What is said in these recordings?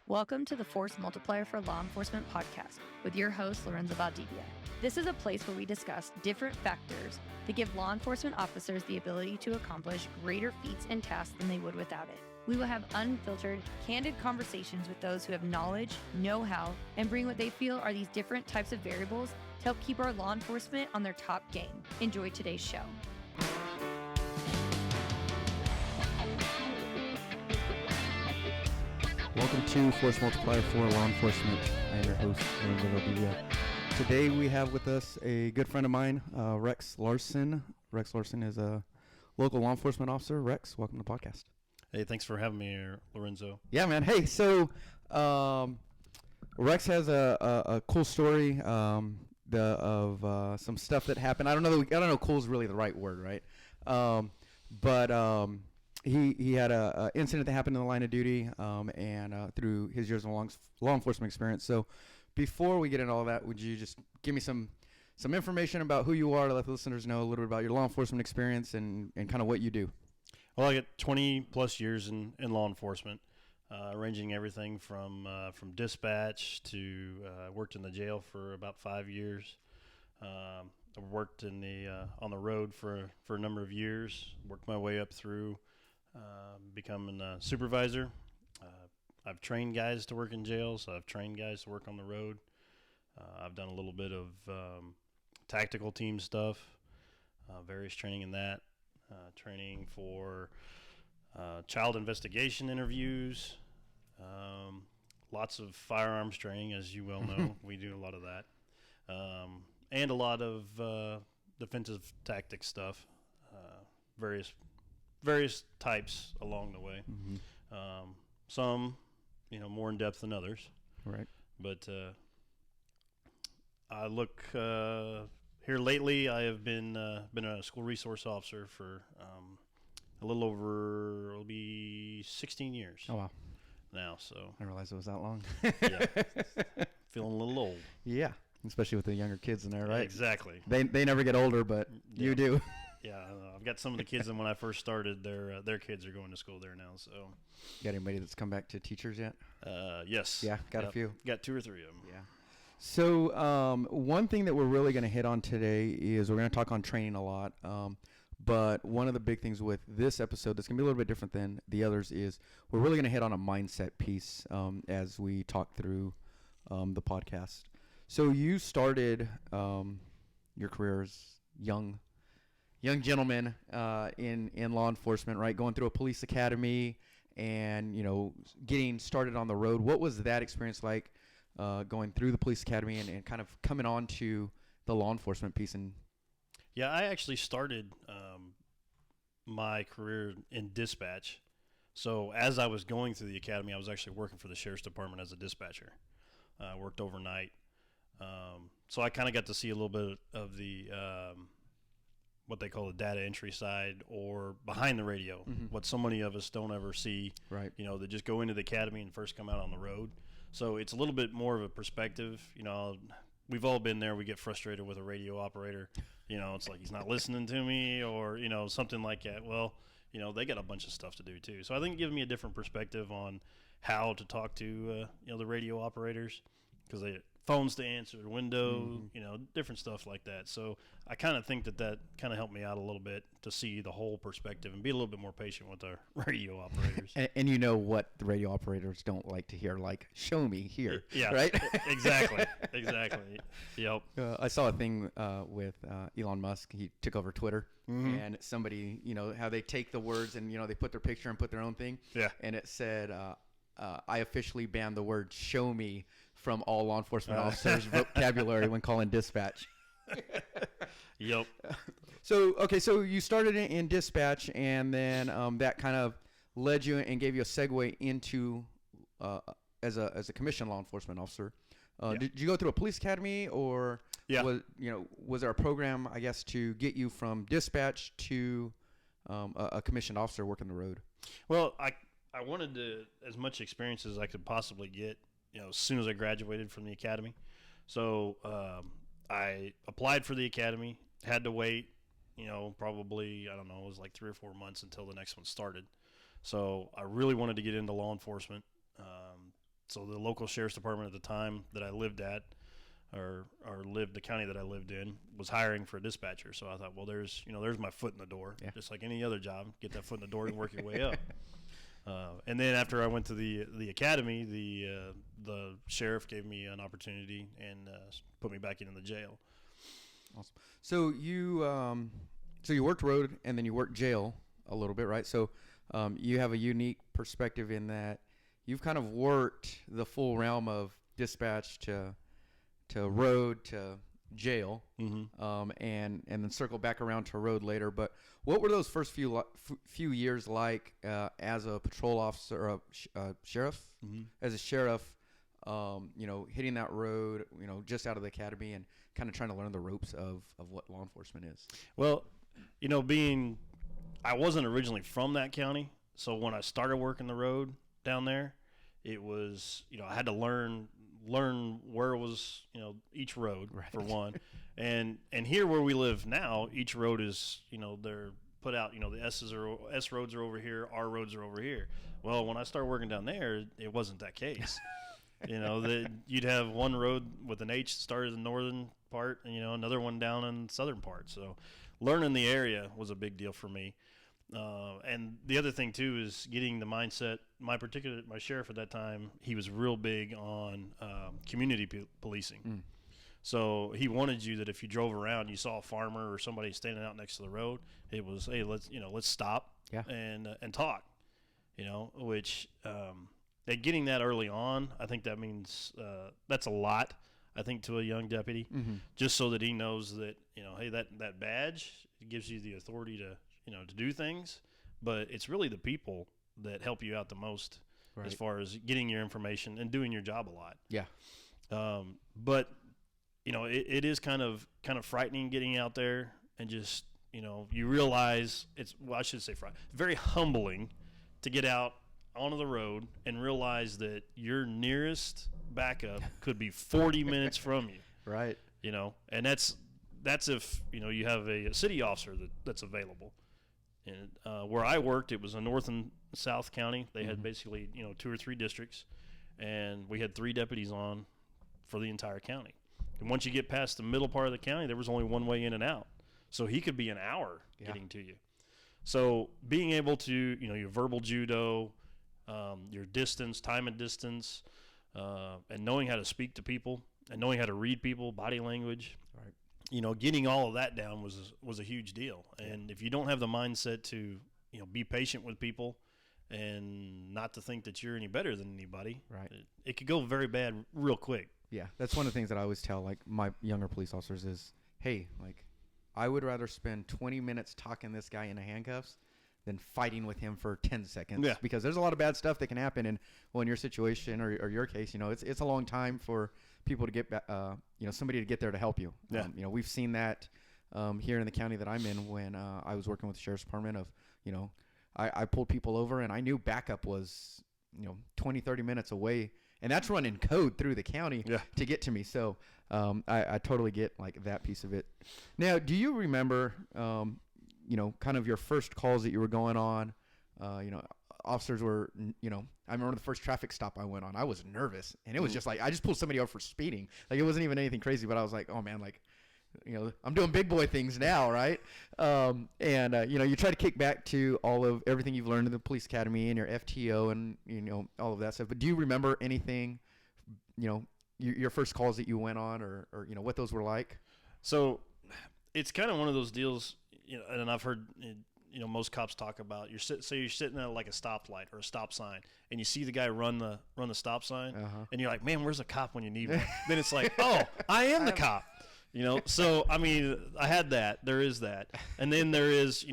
Welcome to the Force Multiplier for Law Enforcement podcast with your host, Lorenzo Valdivia. This is a place where we discuss different factors that give law enforcement officers the ability to accomplish greater feats and tasks than they would without it. We will have unfiltered, candid conversations with those who have knowledge, know-how, and bring what they feel are these different types of variables to help keep our law enforcement on their top game. Enjoy today's show. Welcome to Force Multiplier for Law Enforcement. I am your host, Lorenzo Valdivia. Today we have with us a good friend of mine, Rex Larson. Rex Larson is a local law enforcement officer. Rex, welcome to the podcast. Hey, thanks for having me here, Lorenzo. Yeah, man. Hey, so Rex has a cool story of some stuff that happened. I don't know. Cool is really the right word, right? But he had a incident that happened in the line of duty, and through his years of law enforcement experience. So, before we get into all that, would you just give me some information about who you are to let the listeners know a little bit about your law enforcement experience and kind of what you do? Well, I got 20 plus years in law enforcement, ranging everything from dispatch to worked in the jail for about 5 years. I worked in on the road for a number of years. Worked my way up through becoming a supervisor. I've trained guys to work in jails. I've trained guys to work on the road. I've done a little bit of tactical team stuff, various training in that. Training for child investigation interviews, lots of firearms training, as you well know. We do a lot of that, and a lot of defensive tactics stuff, various types along the way. Mm-hmm. Some, more in depth than others. Right. But I look. Here lately, I have been a school resource officer for a little over, it'll be 16 years. Oh, wow. Now, so. I didn't realize it was that long. Yeah. Feeling a little old. Yeah, especially with the younger kids in there, right? Exactly. They never get older, but you do. Yeah, I've got some of the kids, and when I first started, their kids are going to school there now. So. Got anybody that's come back to teachers yet? Yes. Yeah, got a few. Got 2 or 3 of them. Yeah. So one thing that we're really going to hit on today is we're going to talk on training a lot. But one of the big things with this episode that's going to be a little bit different than the others is we're really going to hit on a mindset piece as we talk through the podcast. So you started your career as young gentleman in law enforcement, right? Going through a police academy and, getting started on the road. What was that experience like? Going through the police academy and kind of coming on to the law enforcement piece? Yeah, I actually started my career in dispatch. So as I was going through the academy, I was actually working for the sheriff's department as a dispatcher. Worked overnight. So I kind of got to see a little bit of the what they call the data entry side, or behind the radio, mm-hmm. What so many of us don't ever see, right? They just go into the academy and first come out on the road. So it's a little bit more of a perspective. We've all been there. We get frustrated with a radio operator. It's like he's not listening to me, or, something like that. Well, they got a bunch of stuff to do too. So I think it gives me a different perspective on how to talk to, the radio operators, because they phones to answer, window, mm-hmm. Different stuff like that. So I kind of think that kind of helped me out a little bit to see the whole perspective and be a little bit more patient with our radio operators. and what the radio operators don't like to hear, like, show me here, yeah, right? Exactly. Yep. I saw a thing with Elon Musk. He took over Twitter, mm-hmm. and somebody, how they take the words and, they put their picture and put their own thing. Yeah. And it said, I officially banned the word show me from all law enforcement officers' vocabulary when calling dispatch. Yep. So you started in dispatch, and then that kind of led you and gave you a segue into as a commissioned law enforcement officer. Yeah. Did you go through a police academy, or was there a program, I guess, to get you from dispatch to a commissioned officer working the road? Well, I wanted as much experience as I could possibly get, as soon as I graduated from the academy. So I applied for the academy, had to wait, probably, I don't know, it was like 3 or 4 months until the next one started. So I really wanted to get into law enforcement. So the local sheriff's department at the time that I lived at, or lived the county that I lived in, was hiring for a dispatcher. So I thought, well, there's my foot in the door, just like any other job. Get that foot in the door and work your way up. And then after I went to the academy, the sheriff gave me an opportunity and put me back into the jail. Awesome. So you worked road and then you worked jail a little bit, right? So you have a unique perspective in that you've kind of worked the full realm of dispatch to road to jail, and then circle back around to road later. But what were those first few years like as a patrol officer or a sheriff? As a sheriff, hitting that road, just out of the academy and kind of trying to learn the ropes of what law enforcement is? Well, I wasn't originally from that county, so when I started working the road down there, it was, I had to learn where was, each road, right, for one. And here where we live now, each road is, they're put out, the S roads are over here, R roads are over here. Well, when I started working down there, it wasn't that case. You'd have one road with an H that started in the northern part and, another one down in the southern part. So learning the area was a big deal for me. And the other thing too is getting the mindset. My sheriff at that time, he was real big on community policing. So he wanted you that if you drove around, you saw a farmer or somebody standing out next to the road, it was, hey, let's stop and talk. Which getting that early on, I think that means that's a lot. I think to a young deputy, just so that he knows that hey, that badge gives you the authority to do things, but it's really the people that help you out the most, right, as far as getting your information and doing your job a lot. Yeah. But it is kind of frightening getting out there and just you realize I should say very humbling to get out onto the road and realize that your nearest backup could be 40 minutes from you. Right. And that's if you have a city officer that's available. And where I worked, it was a north and south county. They had basically 2 or 3 districts, and we had 3 deputies on for the entire county. And once you get past the middle part of the county, there was only one way in and out. So he could be an hour getting to you. So being able to, your verbal judo, your distance, time and distance, and knowing how to speak to people and knowing how to read people, body language, right, getting all of that down was a huge deal. And if you don't have the mindset to, be patient with people and not to think that you're any better than anybody, right, it could go very bad real quick. Yeah, that's one of the things that I always tell my younger police officers is, hey, I would rather spend 20 minutes talking this guy into handcuffs than fighting with him for 10 seconds. Yeah. Because there's a lot of bad stuff that can happen. And in your situation or your case, it's a long time for people to get back, somebody to get there to help you. Yeah. We've seen that here in the county that I'm in when I was working with the sheriff's department I pulled people over and I knew backup was, 20, 30 minutes away. And that's running code through the county to get to me. So I totally get that piece of it. Now, do you remember, kind of your first calls that you were going on? Officers were, I remember the first traffic stop I went on. I was nervous, and it was just I just pulled somebody over for speeding. It wasn't even anything crazy, but I was like, oh man, I'm doing big boy things now, right? You try to kick back to everything you've learned in the police academy and your FTO and all of that stuff. But do you remember anything, your first calls that you went on, or what those were like? So it's kind of one of those deals, and I've heard most cops talk about you're sitting at a stoplight or a stop sign, and you see the guy run the stop sign, and you're like, man, where's the cop when you need one? Then it's like, oh, I am the cop. So I mean, I had that. There is that, and then there is,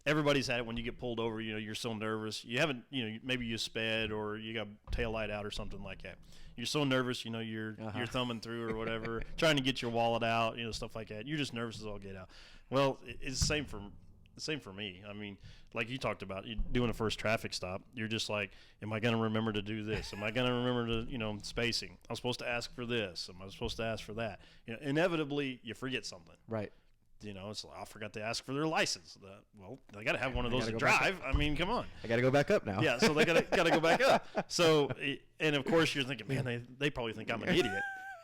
everybody's had it when you get pulled over. You're so nervous. You haven't, maybe you sped or you got tail light out or something like that. You're so nervous, you're thumbing through or whatever, trying to get your wallet out, stuff like that. You're just nervous as all get out. Well, it's the same for me. I mean, like you talked about, you doing a first traffic stop, you're just like, am I going to remember to do this? Am I going to remember to, spacing? I'm supposed to ask for this. Am I supposed to ask for that? Inevitably, you forget something. Right. it's like, I forgot to ask for their license. Well, they got to have one of those to go drive. I mean, come on. I got to go back up now. Yeah, so they got to go back up. So, and of course you're thinking, man, they probably think I'm an idiot.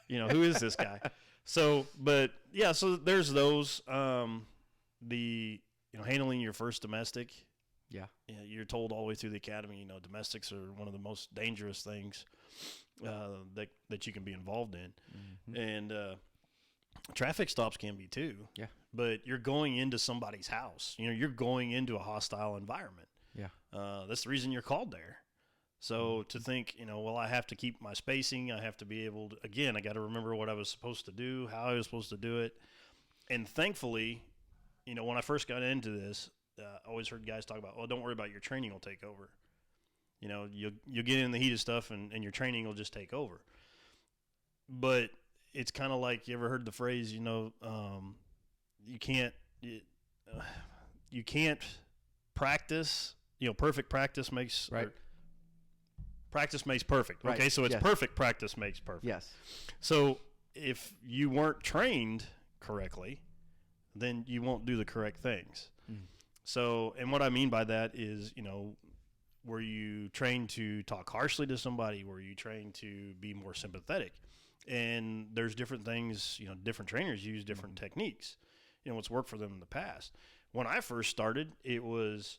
Who is this guy? So, but yeah, so there's those. Handling your first domestic. Yeah. You're told all the way through the academy, domestics are one of the most dangerous things that you can be involved in. Mm-hmm. And traffic stops can be too. Yeah. But you're going into somebody's house. You're going into a hostile environment. Yeah. That's the reason you're called there. So to think, well, I have to keep my spacing. I have to be able to, again, I got to remember what I was supposed to do, how I was supposed to do it. And thankfully, when I first got into this, I always heard guys talk about, oh, don't worry about your training will take over. You'll get in the heat of stuff and your training will just take over. But it's kind of like, you ever heard the phrase, you can't practice, perfect practice makes right. Practice makes perfect. Right. Okay, so it's perfect practice makes perfect. Yes. So if you weren't trained correctly, then you won't do the correct things. Mm. So, and what I mean by that is, were you trained to talk harshly to somebody? Were you trained to be more sympathetic? And there's different things, different trainers use different techniques, what's worked for them in the past. When I first started, it was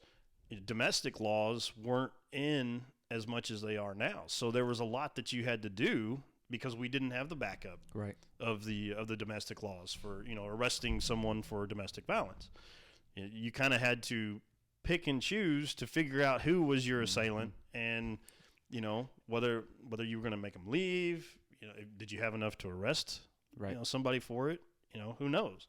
domestic laws weren't in as much as they are now. So there was a lot that you had to do because we didn't have the backup right. of the domestic laws for, arresting someone for domestic violence. You kind of had to pick and choose to figure out who was your assailant and, whether you were going to make them leave, did you have enough to arrest somebody for it? Who knows?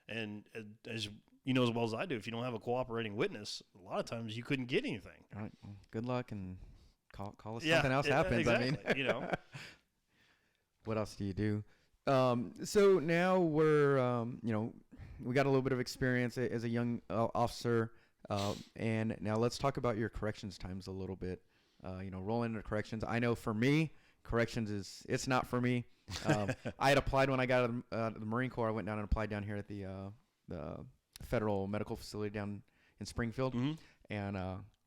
And as you know as well as I do, if you don't have a cooperating witness, a lot of times you couldn't get anything. All right. Well, good luck and call us something else happens. Exactly. I mean, what else do you do? So now we're, we got a little bit of experience as a young officer, and now let's talk about your corrections times a little bit. Rolling into corrections. I know for me, corrections it's not for me. I had applied when I got out of the Marine Corps. I went down and applied down here at the federal medical facility down in Springfield, mm-hmm. and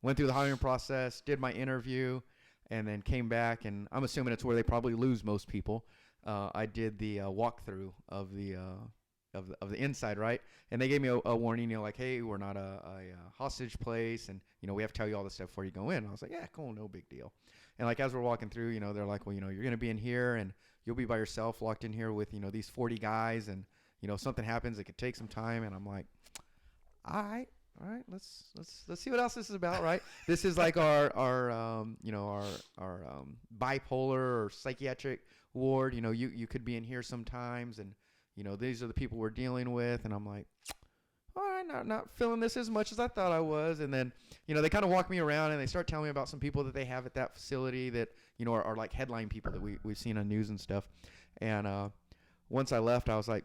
went through the hiring process, did my interview, and then came back. And I'm assuming it's where they probably lose most people. I did the walkthrough of the inside, right? And they gave me a warning, like, hey, we're not a hostage place, and we have to tell you all this stuff before you go in. And I was like, yeah, cool, no big deal. And like as we're walking through, they're like, well, you're going to be in here, and you'll be by yourself, locked in here with these 40 guys, and if something happens, it could take some time. And I'm like, all right, let's see what else this is about, right? This is like our bipolar or psychiatric ward. You could be in here sometimes, and these are the people we're dealing with. And I'm like, all right, not feeling this as much as I thought I was. And then they kind of walk me around and they start telling me about some people that they have at that facility that are like headline people that we've seen on news and stuff. And once I left, I was like,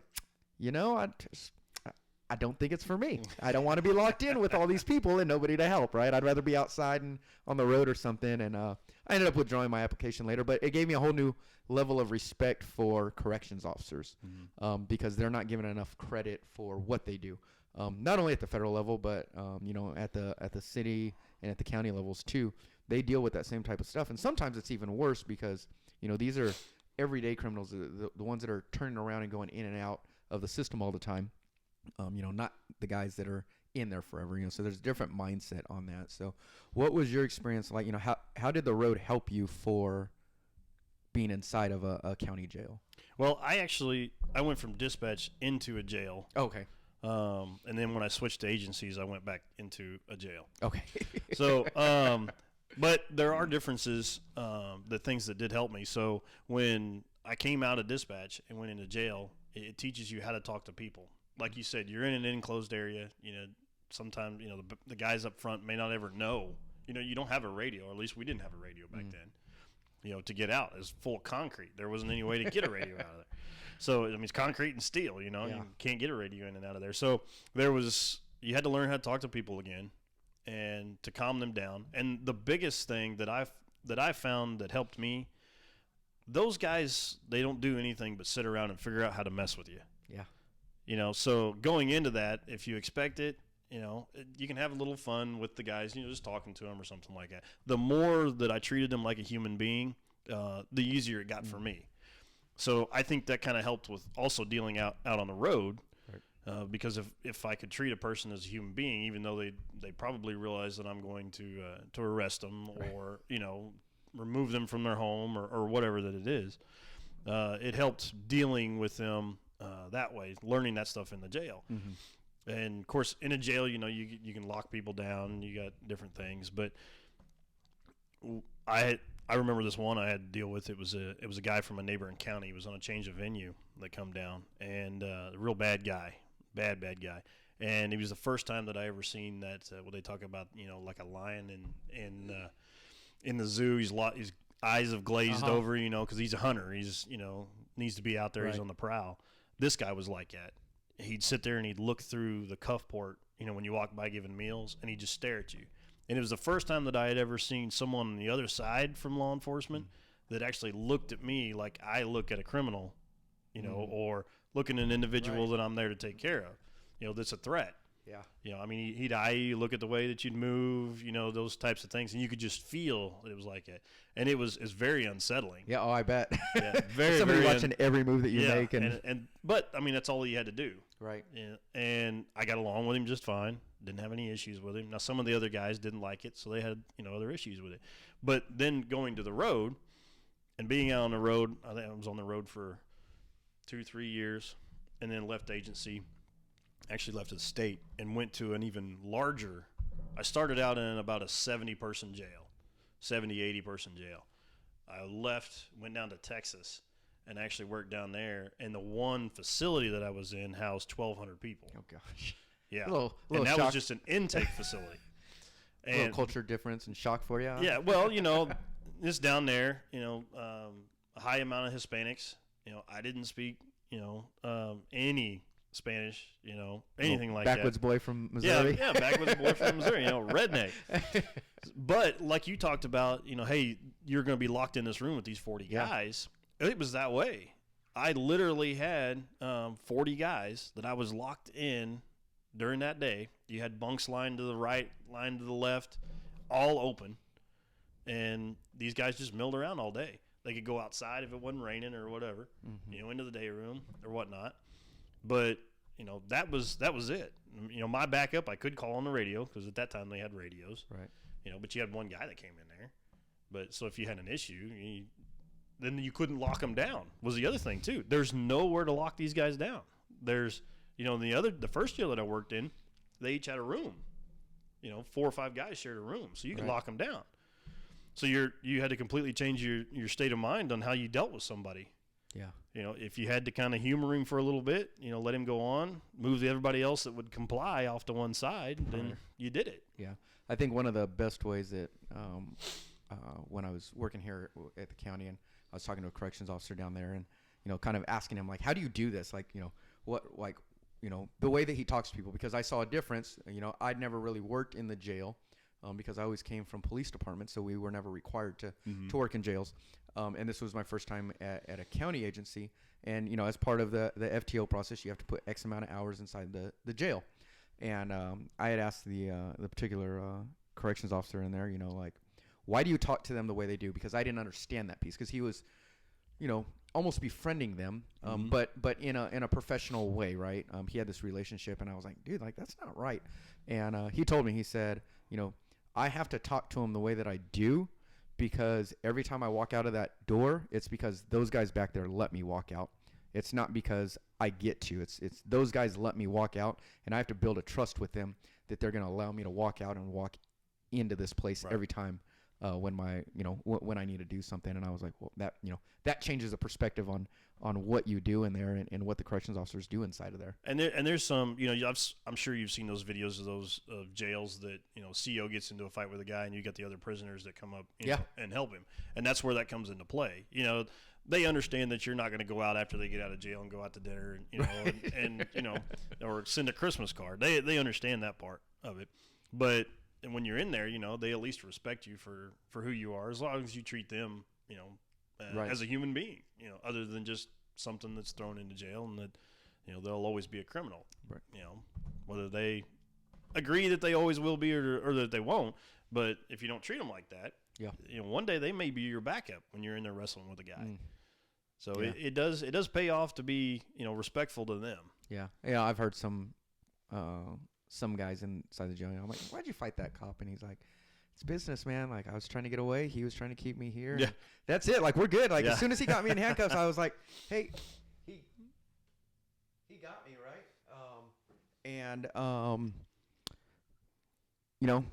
I don't think it's for me. I don't want to be locked in with all these people and nobody to help, right? I'd rather be outside and on the road or something. And I ended up withdrawing my application later, but it gave me a whole new level of respect for corrections officers, mm-hmm. Because they're not given enough credit for what they do. Not only at the federal level, but at the city and at the county levels too. They deal with that same type of stuff, and sometimes it's even worse because these are everyday criminals, the ones that are turning around and going in and out of the system all the time. Not the guys that are in there forever. So there's a different mindset on that. So, what was your experience like? How did the road help you for being inside of a county jail? Well, I went from dispatch into a jail. Okay. And then when I switched to agencies, I went back into a jail. Okay. So, but there are differences, the things that did help me. So when I came out of dispatch and went into jail, it teaches you how to talk to people. Like you said, you're in an enclosed area. Sometimes, the guys up front may not ever know. You don't have a radio, or at least we didn't have a radio back then. To get out, it's full of concrete. There wasn't any way to get a radio out of there. So, it's concrete and steel, you can't get a radio in and out of there. So you had to learn how to talk to people again and to calm them down. And the biggest thing that I found that helped me, those guys, they don't do anything but sit around and figure out how to mess with you. Yeah. So going into that, if you expect it, you can have a little fun with the guys, just talking to them or something like that. The more that I treated them like a human being, the easier it got for me. So I think that kind of helped with also dealing out on the road, because if I could treat a person as a human being, even though they probably realize that I'm going to arrest them or remove them from their home or whatever that it is, it helped dealing with them that way, learning that stuff in the jail. And of course, in a jail, you can lock people down. You got different things, but I remember this one I had to deal with. It was a guy from a neighboring county. He was on a change of venue that come down, and a real bad guy, bad guy. And it was the first time that I ever seen that. What they talk about, like a lion in the zoo. His eyes have glazed over, because he's a hunter. He's needs to be out there. Right. He's on the prowl. This guy was like that. He'd sit there and he'd look through the cuff port, when you walk by giving meals, and he'd just stare at you. And it was the first time that I had ever seen someone on the other side from law enforcement that actually looked at me like I look at a criminal, or looking at an individual that I'm there to take care of, that's a threat. Yeah. He'd eye you, look at the way that you'd move, those types of things. And you could just feel it was like it. And it's very unsettling. Yeah. Oh, I bet. Yeah, very, somebody very watching every move that you make. But that's all you had to do. Right. Yeah. And I got along with him just fine. Didn't have any issues with him. Now, some of the other guys didn't like it, so they had, other issues with it. But then going to the road and being out on the road, I think I was on the road for 2-3 years, and then left agency. Actually left the state and went to an even larger. I started out in about a 70-person jail, 80-person jail. I left, went down to Texas, and actually worked down there. And the one facility that I was in housed 1,200 people. Oh, gosh. Yeah. And that was just an intake facility. And a little culture difference and shock for you. Huh? Yeah. Well, just down there, a high amount of Hispanics. I didn't speak, any Spanish, anything like that. Backwoods boy from Missouri. Yeah, backwoods boy from Missouri, redneck. But like you talked about, hey, you're going to be locked in this room with these 40 guys. It was that way. I literally had 40 guys that I was locked in during that day. You had bunks lined to the right, lined to the left, all open. And these guys just milled around all day. They could go outside if it wasn't raining or whatever, into the day room or whatnot. But, that was it. My backup, I could call on the radio because at that time they had radios. Right. But you had one guy that came in there. But so if you had an issue, then you couldn't lock them down was the other thing, too. There's nowhere to lock these guys down. There's, the first jail that I worked in, they each had a room. 4 or 5 guys shared a room, so you could lock them down. So you had to completely change your state of mind on how you dealt with somebody. Yeah. If you had to kind of humor him for a little bit, let him go on, move everybody else that would comply off to one side, then you did it. Yeah. I think one of the best ways that when I was working here at the county and I was talking to a corrections officer down there and, kind of asking him, like, how do you do this? Like, the way that he talks to people, because I saw a difference. I'd never really worked in the jail because I always came from police departments, so we were never required to work in jails. And this was my first time at a county agency. And, as part of the FTO process, you have to put X amount of hours inside the jail. And I had asked the particular corrections officer in there, why do you talk to them the way they do? Because I didn't understand that piece, because he was, almost befriending them, but in a professional way, right? He had this relationship, and I was like, dude, that's not right. And he told me, he said, I have to talk to them the way that I do, because every time I walk out of that door, it's because those guys back there let me walk out. It's not because I get to. It's those guys let me walk out, and I have to build a trust with them that they're going to allow me to walk out and walk into this place every time when when I need to do something. And I was like, well, that changes the perspective on what you do in there and what the corrections officers do inside of there. And there's some, I'm sure you've seen those videos of those jails that, CO gets into a fight with a guy and you got the other prisoners that come up and help him. And that's where that comes into play. They understand that you're not going to go out after they get out of jail and go out to dinner and or send a Christmas card. They understand that part of it. But when you're in there, they at least respect you for who you are, as long as you treat them, as a human being, other than just something that's thrown into jail and that, they'll always be a criminal. Right. Whether they agree that they always will be or that they won't. But if you don't treat them like that, one day they may be your backup when you're in there wrestling with a guy. So it does pay off to be respectful to them. Yeah, I've heard some guys inside the jail. I'm like, why'd you fight that cop? And he's like, it's business, man. Like, I was trying to get away. He was trying to keep me here. Yeah, that's it. Like, we're good. Like, as soon as he got me in handcuffs, I was like, hey, he got me, right?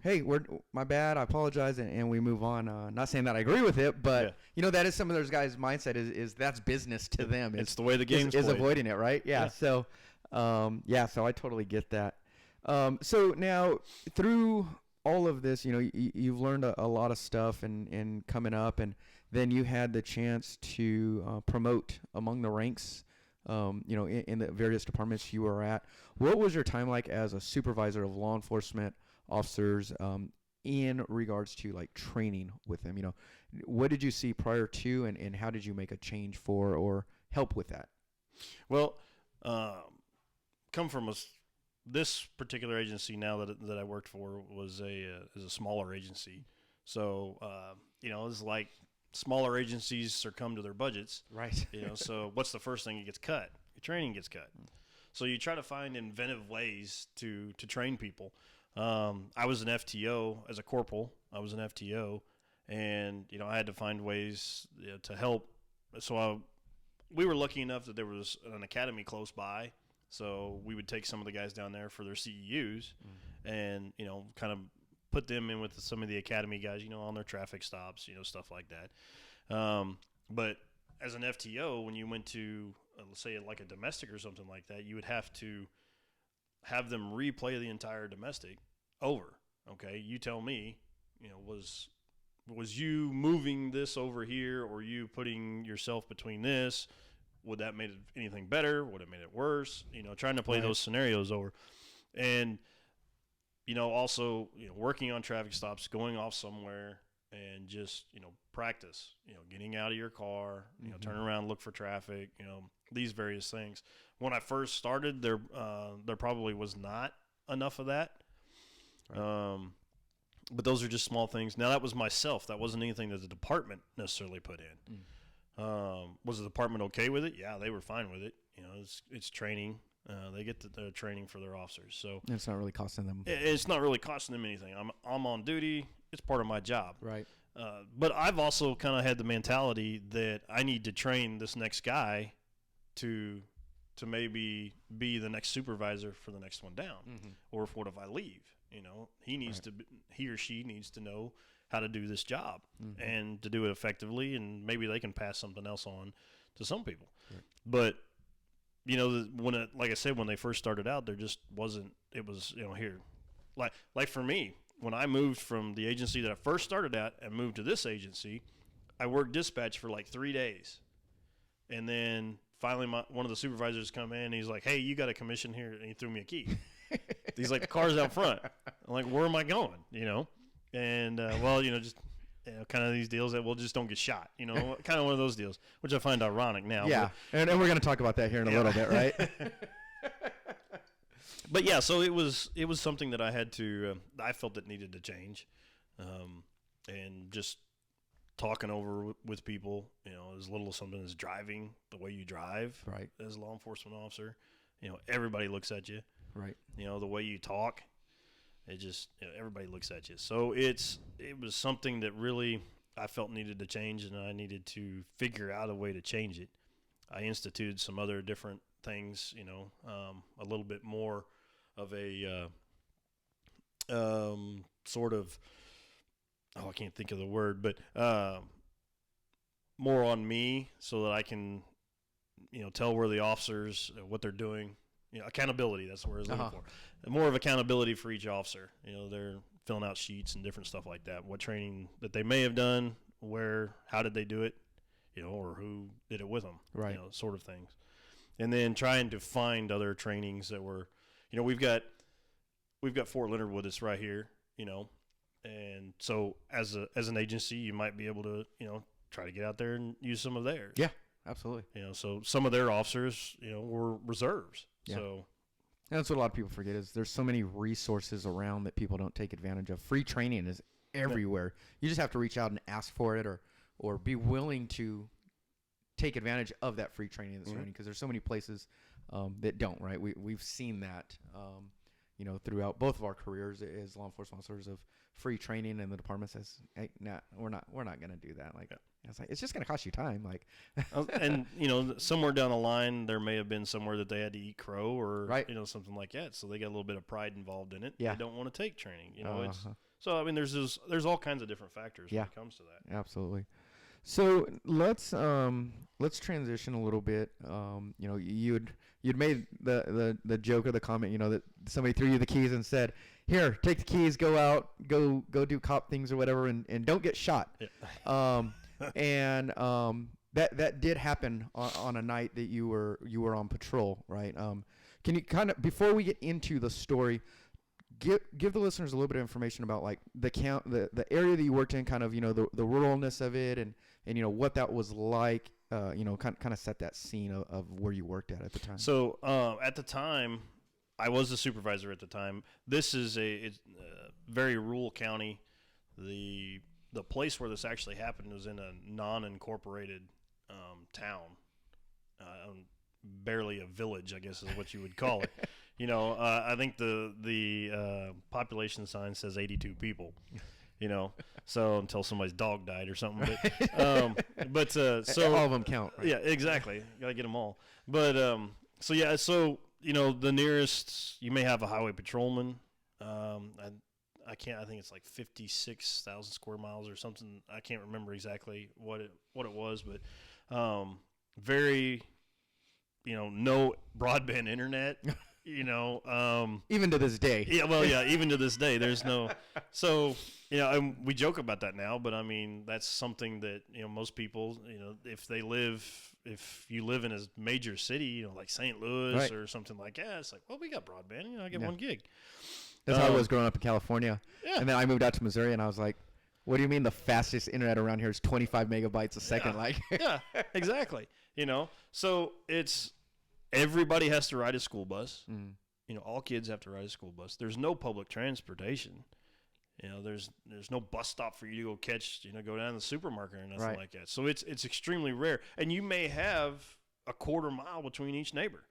Hey, my bad. I apologize, and we move on. Not saying that I agree with it, but that is some of those guys' mindset is that's business to them. It's the way the game's is played. Avoiding it, right? Yeah. So, so I totally get that. So now through all of this, you've learned a lot of stuff and coming up, and then you had the chance to promote among the ranks. In the various departments you were at. What was your time like as a supervisor of law enforcement officers in regards to like training with them? What did you see prior to, and how did you make a change for or help with that? Well, come from this particular agency now that I worked for is a smaller agency. So, it's like smaller agencies succumb to their budgets. Right. So what's the first thing that gets cut? Your training gets cut. So you try to find inventive ways to train people. I was an FTO as a corporal. I was an FTO, and I had to find ways to help. So we were lucky enough that there was an academy close by. So we would take some of the guys down there for their CEUs, and kind of put them in with some of the academy guys, on their traffic stops, stuff like that. But as an FTO, when you went to, let's say, like a domestic or something like that, you would have to have them replay the entire domestic over. Okay, you tell me, was you moving this over here, or you putting yourself between this? Would that made anything better? Would it made it worse? Trying to play those scenarios over, and also, working on traffic stops, going off somewhere, and just, practice, getting out of your car, turn around, look for traffic, these various things. When I first started, there probably was not enough of that. Right. But those are just small things. Now, that was myself. That wasn't anything that the department necessarily put in. Was the department okay with it? Yeah, they were fine with it. It's training. They get the training for their officers, so it's not really costing them. It's not really costing them anything. I'm on duty. It's part of my job. Right. But I've also kind of had the mentality that I need to train this next guy to maybe be the next supervisor for the next one down. Or what if I leave? He or she needs to know how to do this job and to do it effectively, and maybe they can pass something else on to some people. Right. But like I said, when they first started out, there just wasn't. It was here, like for me, when I moved from the agency that I first started at and moved to this agency, I worked dispatch for like 3 days, and then finally one of the supervisors come in and he's like, "Hey, you got a commission here," and he threw me a key. He's like, "The car's out front." I'm like, "Where am I going?" And just. Kind of these deals that just don't get shot, kind of one of those deals, which I find ironic now. Yeah, and we're going to talk about that here in a little bit, right? But yeah, so it was something that I had to, I felt it needed to change, and just talking over with people, as little as something as driving, the way you drive, right, as a law enforcement officer, everybody looks at you, right, the way you talk. It just everybody looks at you. So it was something that really I felt needed to change, and I needed to figure out a way to change it. I instituted some other different things, a little bit more of a sort of, I can't think of the word, but more on me so that I can, tell where the officers, what they're doing. Accountability, that's what I was looking for. More of accountability for each officer. They're filling out sheets and different stuff like that. What training that they may have done, how did they do it, or who did it with them, right? Sort of things. And then trying to find other trainings that were, we've got Fort Leonard with us right here, and so as an agency, you might be able to, try to get out there and use some of theirs. Yeah. Absolutely. So some of their officers, were reserves. Yeah. So and that's what a lot of people forget is there's so many resources around that people don't take advantage of. Free training is everywhere. You just have to reach out and ask for it or be willing to take advantage of that free training that's running, because there's so many places that don't, right? We've seen that, throughout both of our careers as law enforcement officers of free training, and the department says, hey, nah, we're not going to do that. Like, it's like, it's just going to cost you time. Like, and somewhere down the line, there may have been somewhere that they had to eat crow or, something like that. So they got a little bit of pride involved in it. Yeah. They don't want to take training, so, I mean, there's all kinds of different factors when it comes to that. Absolutely. So let's transition a little bit. You'd made the joke or the comment, that somebody threw you the keys and said, "Here, take the keys, go out, go do cop things or whatever, and don't get shot." Yeah. That did happen on a night that you were on patrol, right? Can you kind of, before we get into the story, give the listeners a little bit of information about like the area that you worked in, kind of the ruralness of it, and what that was like, kind of set that scene of where you worked at the time. So at the time, I was the supervisor at the time. This is it's a very rural county. The place where this actually happened was in a non-incorporated town, barely a village, I guess is what you would call it. I think the population sign says 82 people. So until somebody's dog died or something, but so all of them count. Right? Yeah, exactly. Gotta get them all. But the nearest, you may have a highway patrolman. I think it's like 56,000 square miles or something. I can't remember exactly what it was, but very, no broadband internet. Even to this day. Yeah, well, yeah, even to this day, there's no. So, we joke about that now, but I mean, that's something that most people, if you live in a major city, like St. Louis right. or something like that, it's like, well, we got broadband. I get 1 gig. That's how I was growing up in California. Yeah. And then I moved out to Missouri, and I was like, what do you mean the fastest internet around here is 25 megabytes a second? Yeah. Like, yeah, exactly. So it's everybody has to ride a school bus. Mm. All kids have to ride a school bus. There's no public transportation. There's no bus stop for you to go catch, go down to the supermarket or nothing right. like that. So it's extremely rare. And you may have a quarter mile between each neighbor.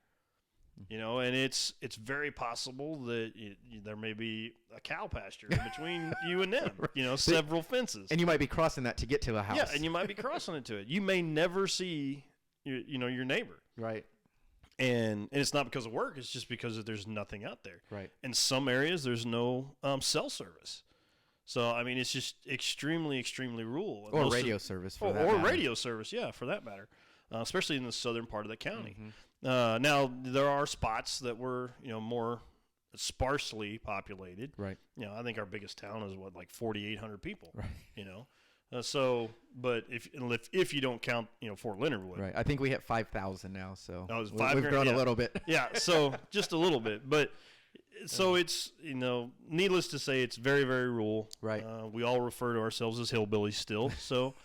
And it's very possible that there may be a cow pasture in between you and them, right. Several fences. And you might be crossing that to get to a house. Yeah, and you might be crossing it to it. You may never see, your neighbor. Right. And it's not because of work. It's just because there's nothing out there. Right. In some areas, there's no cell service. So, I mean, it's just extremely, extremely rural. Or radio service for that Or matter. radio service, yeah, for that matter, especially in the southern part of the county. Mm-hmm. Now, there are spots that were, more sparsely populated. Right. I think our biggest town is, like 4,800 people. Right. But if you don't count, Fort Leonard Wood. Right. I think we hit 5,000 now, so we've grown a little bit. Yeah, so just a little bit. But so it's, needless to say, it's very, very rural. Right. We all refer to ourselves as hillbillies still. So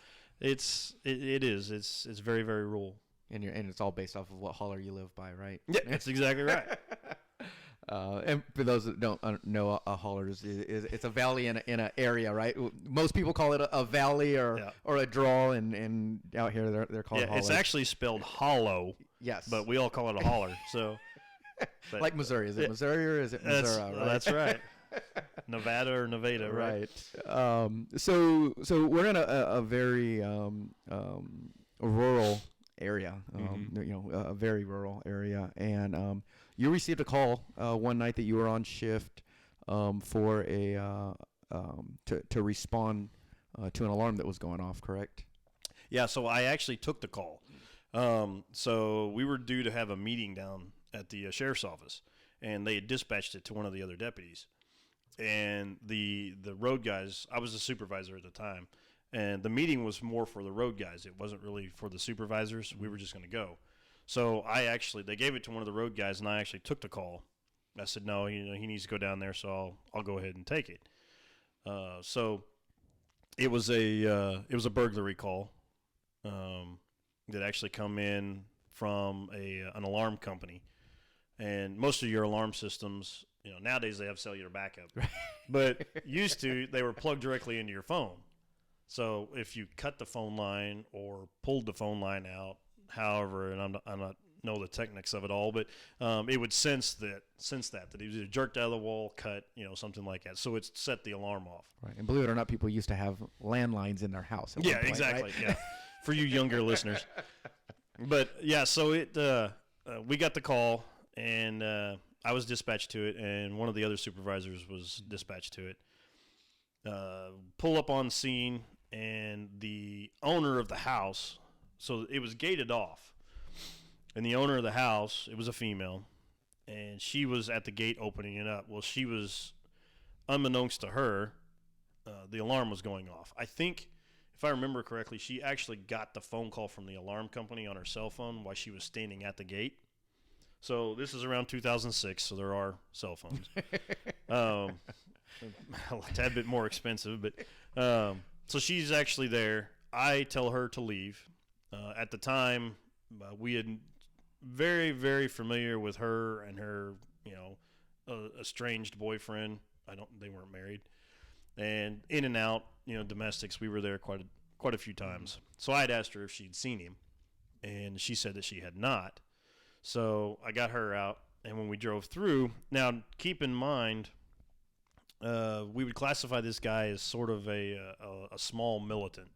it's very, very rural. And it's all based off of what holler you live by, right? Yeah, that's exactly right. And for those that don't know, a holler is it's a valley in an area, right? Most people call it a valley or a draw, and out here they're called hollers. It's actually spelled hollow. Yes, but we all call it a holler. So, like Missouri, is it Missouri or is it Missouri? Right? That's right. Nevada or Nevada, right? So we're in a very rural area, a very rural area, and you received a call one night that you were on shift for to respond to an alarm that was going off, correct? Yeah, so I actually took the call. So we were due to have a meeting down at the sheriff's office, and they had dispatched it to one of the other deputies. And the road guys, I was the supervisor at the time, and the meeting was more for the road guys. It wasn't really for the supervisors. We were just going to go. So they gave it to one of the road guys, and I actually took the call. I said, no, he needs to go down there, so I'll go ahead and take it. So it was a burglary call. that actually come in from an alarm company. And most of your alarm systems, nowadays they have cellular backup. But used to, they were plugged directly into your phone. So if you cut the phone line or pulled the phone line out, however, and I'm not know the techniques of it all, but it would sense that it was either jerked out of the wall, cut, something like that. So it set the alarm off. Right. And believe it or not, people used to have landlines in their house. At one point, exactly. Right? Yeah, for you younger listeners. But yeah, so we got the call, and I was dispatched to it, and one of the other supervisors was dispatched to it. Pull up on scene, and the owner of the house, so it was gated off, and the owner of the house, it was a female, and she was at the gate opening it up. Well, she was, unbeknownst to her, the alarm was going off. I think, if I remember correctly, she actually got the phone call from the alarm company on her cell phone while she was standing at the gate. So this is around 2006, so there are cell phones. A tad bit more expensive, but so she's actually there. I tell her to leave. At the time, we had very, very familiar with her and her, estranged boyfriend. They weren't married, and in and out, domestics. We were there quite a few times. So I had asked her if she'd seen him, and she said that she had not. So I got her out, and when we drove through, now keep in mind, we would classify this guy as sort of a small militant.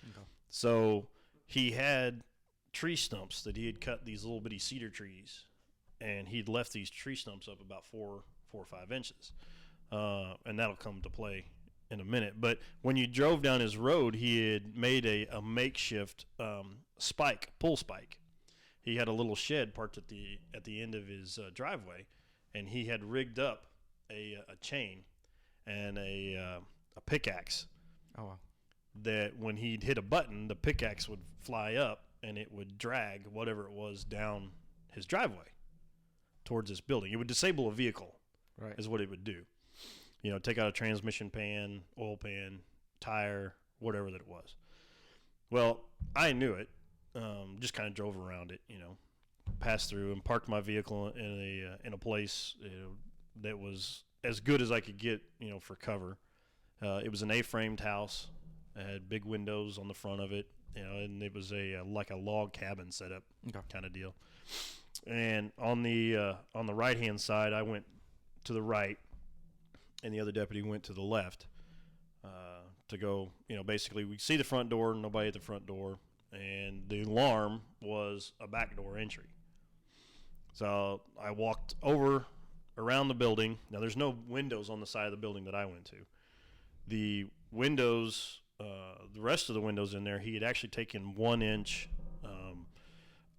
Okay. So he had tree stumps that he had cut, these little bitty cedar trees, and he'd left these tree stumps up about 4 or 5 inches, and that'll come to play in a minute. But when you drove down his road, he had made a makeshift pull spike. He had a little shed parked at the end of his driveway, and he had rigged up a chain and a pickaxe. Oh, wow. That when he'd hit a button, the pickaxe would fly up and it would drag whatever it was down his driveway towards this building. It would disable a vehicle, right, is what it would do. Take out a transmission pan, oil pan, tire, whatever that it was. Well, I knew it. Just kind of drove around it, passed through and parked my vehicle in a place that was as good as I could get, for cover. It was an A-framed house. It had big windows on the front of it, and it was like a log cabin setup kind of deal. And on the right-hand side, I went to the right, and the other deputy went to the left to go, basically we see the front door, nobody at the front door, and the alarm was a back door entry. So I walked around the building. Now there's no windows on the side of the building that I went to. The windows, the rest of the windows in there, he had actually taken 1-inch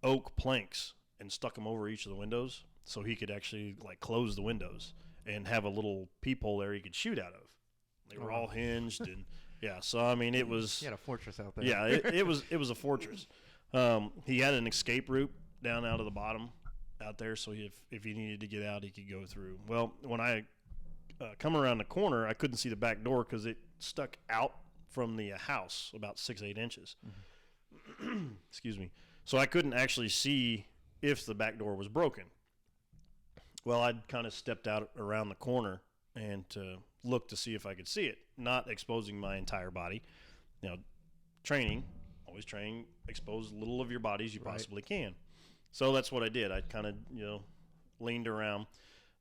oak planks and stuck them over each of the windows so he could actually close the windows and have a little peephole there he could shoot out of. They were all hinged, and so I mean it was. He had a fortress out there. Yeah, it was a fortress. He had an escape route down out of the bottom out there, so if he needed to get out, he could go through. Well, when I come around the corner, I couldn't see the back door because it stuck out from the house about 6-8 inches. Mm-hmm. Excuse me. So I couldn't actually see if the back door was broken. Well, I'd kind of stepped out around the corner and to look to see if I could see it, not exposing my entire body. Always train, expose as little of your body as you possibly can. So that's what I did. I kind of, leaned around.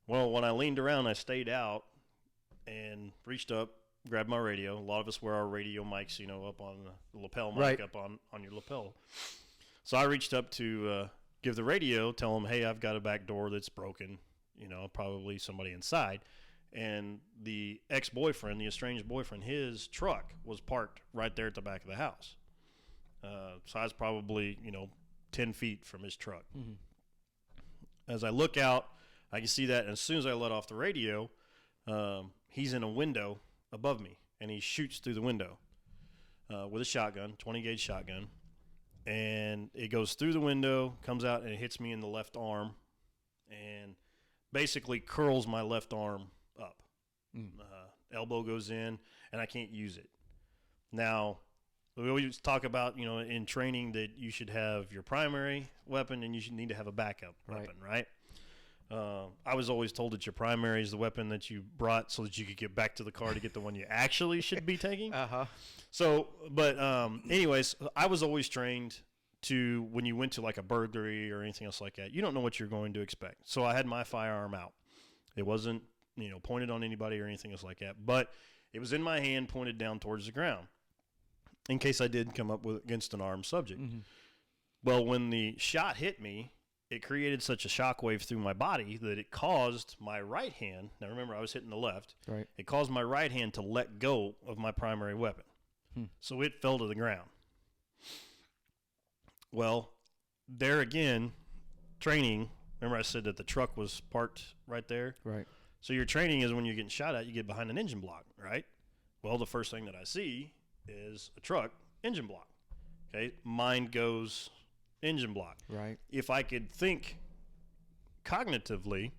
Well, when I leaned around, I stayed out and reached up, grabbed my radio. A lot of us wear our radio mics, up on the lapel mic, up on your lapel. So I reached up to give the radio, tell them, hey, I've got a back door that's broken, probably somebody inside. And the ex-boyfriend, the estranged boyfriend, his truck was parked right there at the back of the house. So I was probably, 10 feet from his truck. Mm-hmm. As I look out, I can see that, and as soon as I let off the radio, he's in a window above me, and he shoots through the window with a shotgun, 20-gauge shotgun, and it goes through the window, comes out, and it hits me in the left arm, and basically curls my left arm up. Elbow goes in, and I can't use it. Now, we always talk about, in training that you should have your primary weapon and you should need to have a backup weapon, right? I was always told that your primary is the weapon that you brought so that you could get back to the car to get the one you actually should be taking. So, but anyways, I was always trained to, when you went to like a burglary or anything else like that, you don't know what you're going to expect. So I had my firearm out. It wasn't, pointed on anybody or anything else like that, but it was in my hand pointed down towards the ground in case I did come up against an armed subject. Mm-hmm. Well, when the shot hit me, it created such a shockwave through my body that it caused my right hand. Now, remember, I was hitting the left. Right. It caused my right hand to let go of my primary weapon. So it fell to the ground. Well, there again, training. Remember, I said that the truck was parked right there? Right. So your training is when you're getting shot at, you get behind an engine block, right? Well, the first thing that I see is a truck engine block. Okay, mind goes engine block. Right. If I could think cognitively,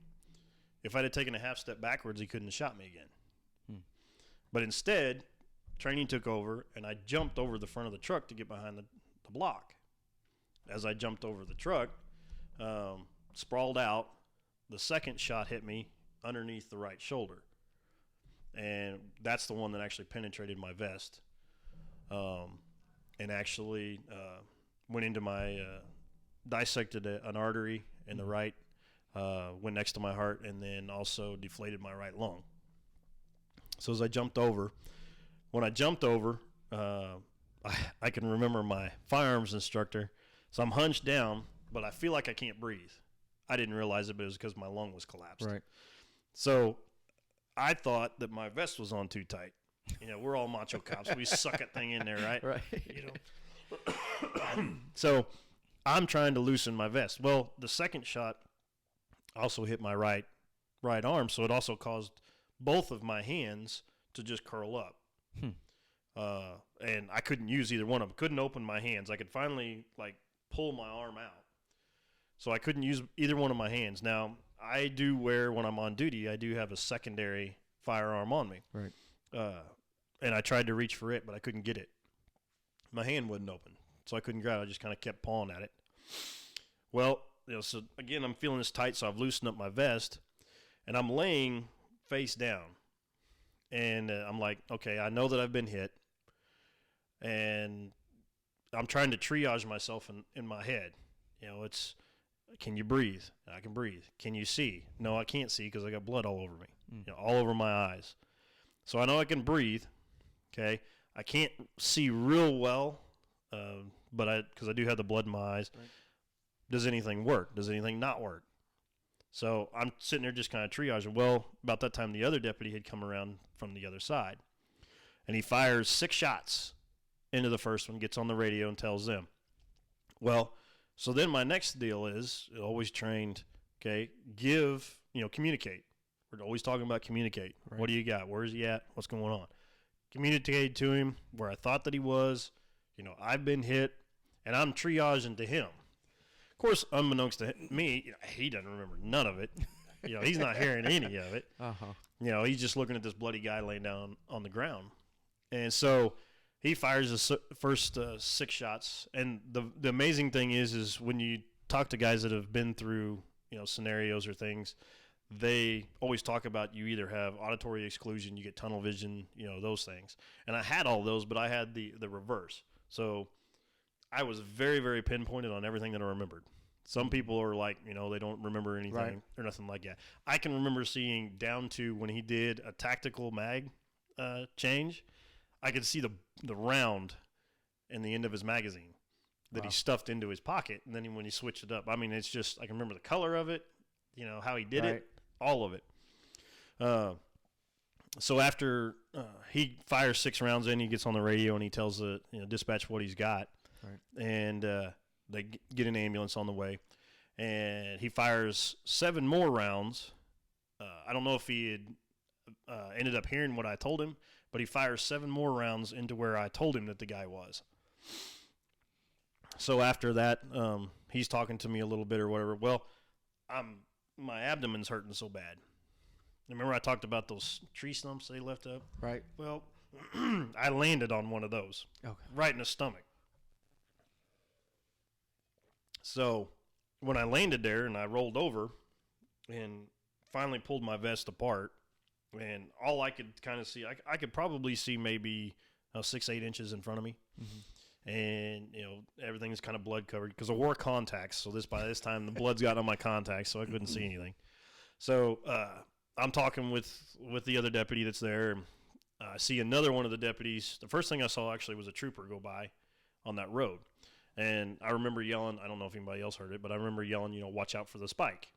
if I'd have taken a half step backwards, he couldn't have shot me again. But instead, training took over, and I jumped over the front of the truck to get behind the block. As I jumped over the truck, sprawled out, the second shot hit me underneath the right shoulder. And that's the one that actually penetrated my vest and actually went into my dissected an artery in the right, went next to my heart, and then also deflated my right lung. So as I jumped over, when I jumped over, I can remember my firearms instructor. So I'm hunched down, but I feel like I can't breathe. I didn't realize it, but it was because my lung was collapsed. Right. So I thought that my vest was on too tight. We're all macho cops. We suck that thing in there, right? Right. So I'm trying to loosen my vest. Well, the second shot also hit my right arm, so it also caused both of my hands to just curl up. And I couldn't use either one of them. Couldn't open my hands. I could finally pull my arm out. So I couldn't use either one of my hands. Now, I do wear, when I'm on duty, I do have a secondary firearm on me. Right. And I tried to reach for it, but I couldn't get it. My hand wouldn't open, so I couldn't grab it. I just kind of kept pawing at it. Well, so again, I'm feeling this tight, so I've loosened up my vest, and I'm laying face down. And I'm like, okay, I know that I've been hit, and I'm trying to triage myself in my head. It's, can you breathe? I can breathe. Can you see? No, I can't see because I got blood all over me, all over my eyes. So I know I can breathe, okay? I can't see real well, but because I do have the blood in my eyes. Right. Does anything work? Does anything not work? So I'm sitting there just kind of triaging. Well, about that time, the other deputy had come around from the other side, and he fires 6 shots into the first one, gets on the radio and tells them. Well, so then my next deal is, always trained, okay, communicate. We're always talking about communicate. Right. What do you got? Where's he at? What's going on? Communicated to him where I thought that he was. I've been hit, and I'm triaging to him. Of course, unbeknownst to me, he doesn't remember none of it. He's not hearing any of it. He's just looking at this bloody guy laying down on the ground. And so he fires the first 6 shots. And the amazing thing is when you talk to guys that have been through, scenarios or things, they always talk about you either have auditory exclusion, you get tunnel vision, those things. And I had all those, but I had the reverse. So I was very, very pinpointed on everything that I remembered. Some people are like, they don't remember anything or nothing like that. I can remember seeing down to when he did a tactical mag change, I could see the round in the end of his magazine that he stuffed into his pocket. And then when he switched it up, I mean, it's just, I can remember the color of it, how he did it, all of it. So after he fires 6 rounds in, he gets on the radio and he tells the dispatch what he's got. Right. And they get an ambulance on the way. And he fires 7 more rounds. I don't know if he had ended up hearing what I told him, but he fires 7 more rounds into where I told him that the guy was. So after that, he's talking to me a little bit or whatever. Well, my abdomen's hurting so bad. Remember I talked about those tree stumps they left up? Right. Well, I landed on one of those, right in the stomach. So when I landed there and I rolled over and finally pulled my vest apart, and all I could kind of see, I could probably see maybe 6-8 inches in front of me. And, everything's kind of blood covered because I wore contacts. So by this time, the blood's gotten on my contacts, so I couldn't see anything. So I'm talking with the other deputy that's there. I see another one of the deputies. The first thing I saw actually was a trooper go by on that road. And I remember yelling, I don't know if anybody else heard it, but I remember yelling, watch out for the spike.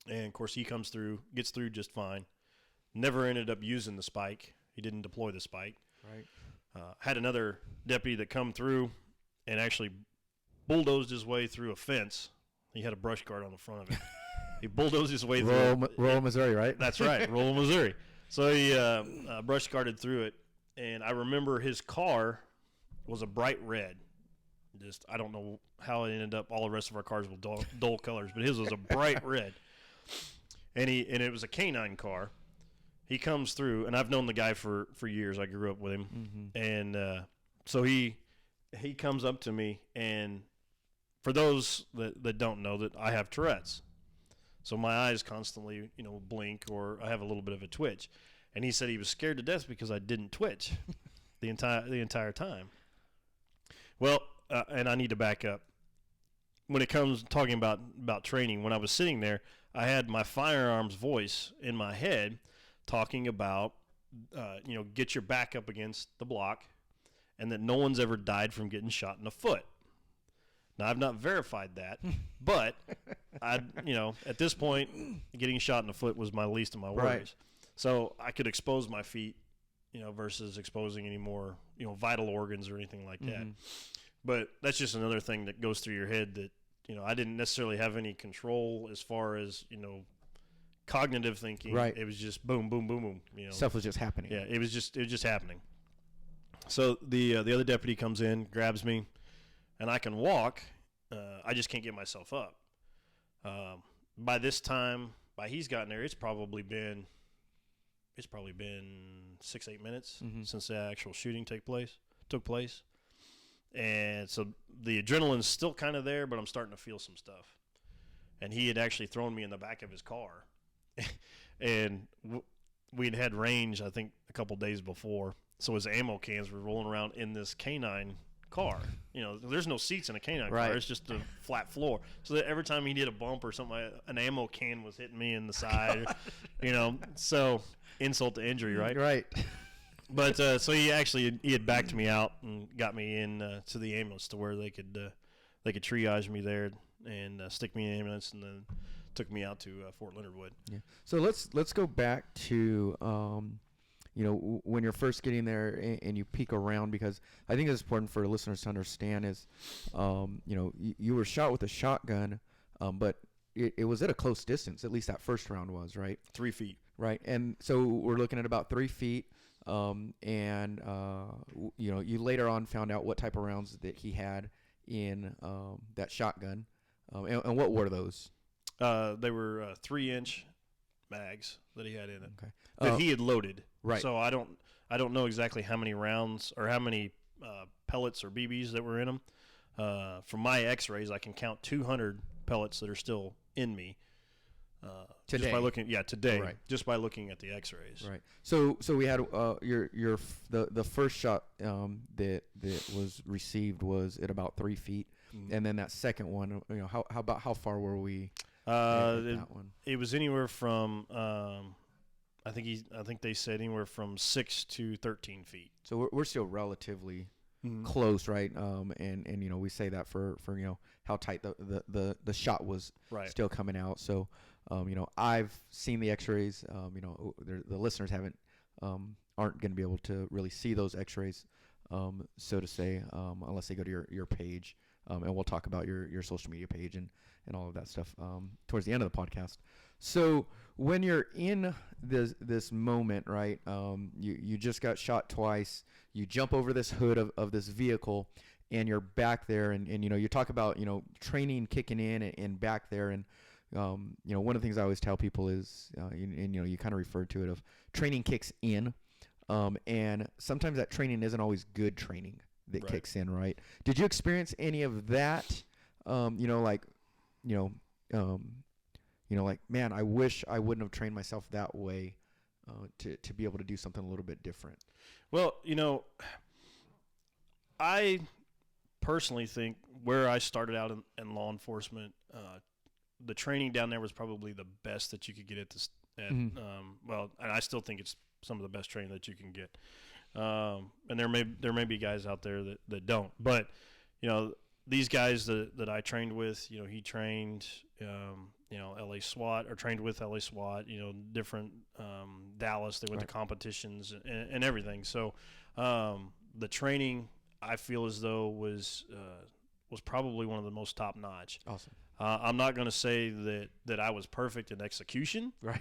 And, of course, he comes through, gets through just fine. Never ended up using the spike. He didn't deploy the spike. Right. Had another deputy that come through and actually bulldozed his way through a fence. He had a brush guard on the front of it. He bulldozed his way through Rolla, Missouri, right? That's right, Rolla, Missouri. So he brush guarded through it, and I remember his car was a bright red. I don't know how it ended up. All the rest of our cars were dull colors, but his was a bright red. And it was a canine car. He comes through, and I've known the guy for years. I grew up with him, and so he comes up to me, and for those that don't know, that I have Tourette's, so my eyes constantly blink, or I have a little bit of a twitch, and he said he was scared to death because I didn't twitch the entire time. Well, and I need to back up. When it comes talking about training, when I was sitting there, I had my firearms voice in my head talking about, get your back up against the block, and that no one's ever died from getting shot in the foot. Now, I've not verified that, but at this point, getting shot in the foot was my least of my worries. Right. So I could expose my feet, versus exposing any more, vital organs or anything like that. But that's just another thing that goes through your head that, I didn't necessarily have any control as far as, cognitive thinking. Right. It was just boom, boom, boom, boom. Stuff was just happening. Yeah, it was just happening. So the other deputy comes in, grabs me, and I can walk. I just can't get myself up. By this time, he's gotten there, it's probably been 6-8 minutes since the actual shooting took place. And so the adrenaline's still kind of there, but I'm starting to feel some stuff. And he had actually thrown me in the back of his car. And we'd had range, I think, a couple days before. So his ammo cans were rolling around in this canine car. There's no seats in a canine car. It's just a flat floor. So that every time he did a bump or something, an ammo can was hitting me in the side. So insult to injury, right? Right. But so he had backed me out and got me in to the ambulance to where they could triage me there and stick me in the ambulance, and then took me out to Fort Leonard Wood. Yeah. So let's go back to when you're first getting there and you peek around, because I think it's important for listeners to understand is you were shot with a shotgun, but it was at a close distance. At least that first round was, right? 3 feet. Right. And so we're looking at about 3 feet. You later on found out what type of rounds that he had in that shotgun. And what were those? They were 3-inch mags that he had in it. Okay. That he had loaded. Right. So I don't know exactly how many rounds or how many pellets or BBs that were in them. From my X-rays, I can count 200 pellets that are still in me. Today. Just by looking, today. Right. Just by looking at the X-rays. Right. So we had the first shot that was received was at about 3 feet, and then that second one, how far were we? That one. It was anywhere from I think they said anywhere from 6 to 13 feet. So we're still relatively close, right? And we say that for how tight the shot was still coming out. So I've seen the X-rays. The listeners aren't going to be able to really see those X-rays, so to say, unless they go to your page. And we'll talk about your social media page and all of that stuff towards the end of the podcast. So when you're in this moment, right, you just got shot twice. You jump over this hood of this vehicle, and you're back there. And you talk about, training kicking in and back there. And, one of the things I always tell people is, you kind of referred to it of training kicks in. And sometimes that training isn't always good training that Right. kicks in, right? Did you experience any of that? Like, you know, like, man, I wish I wouldn't have trained myself that way to be able to do something a little bit different. Well, I personally think where I started out in law enforcement, the training down there was probably the best that you could get at this. And I still think it's some of the best training that you can get. And there may be guys out there that don't, but these guys that I trained with, he trained, LA SWAT or trained with LA SWAT, different Dallas. They went to competitions and everything. So the training I feel as though was probably one of the most top notch. Awesome. I'm not going to say that I was perfect in execution, Right.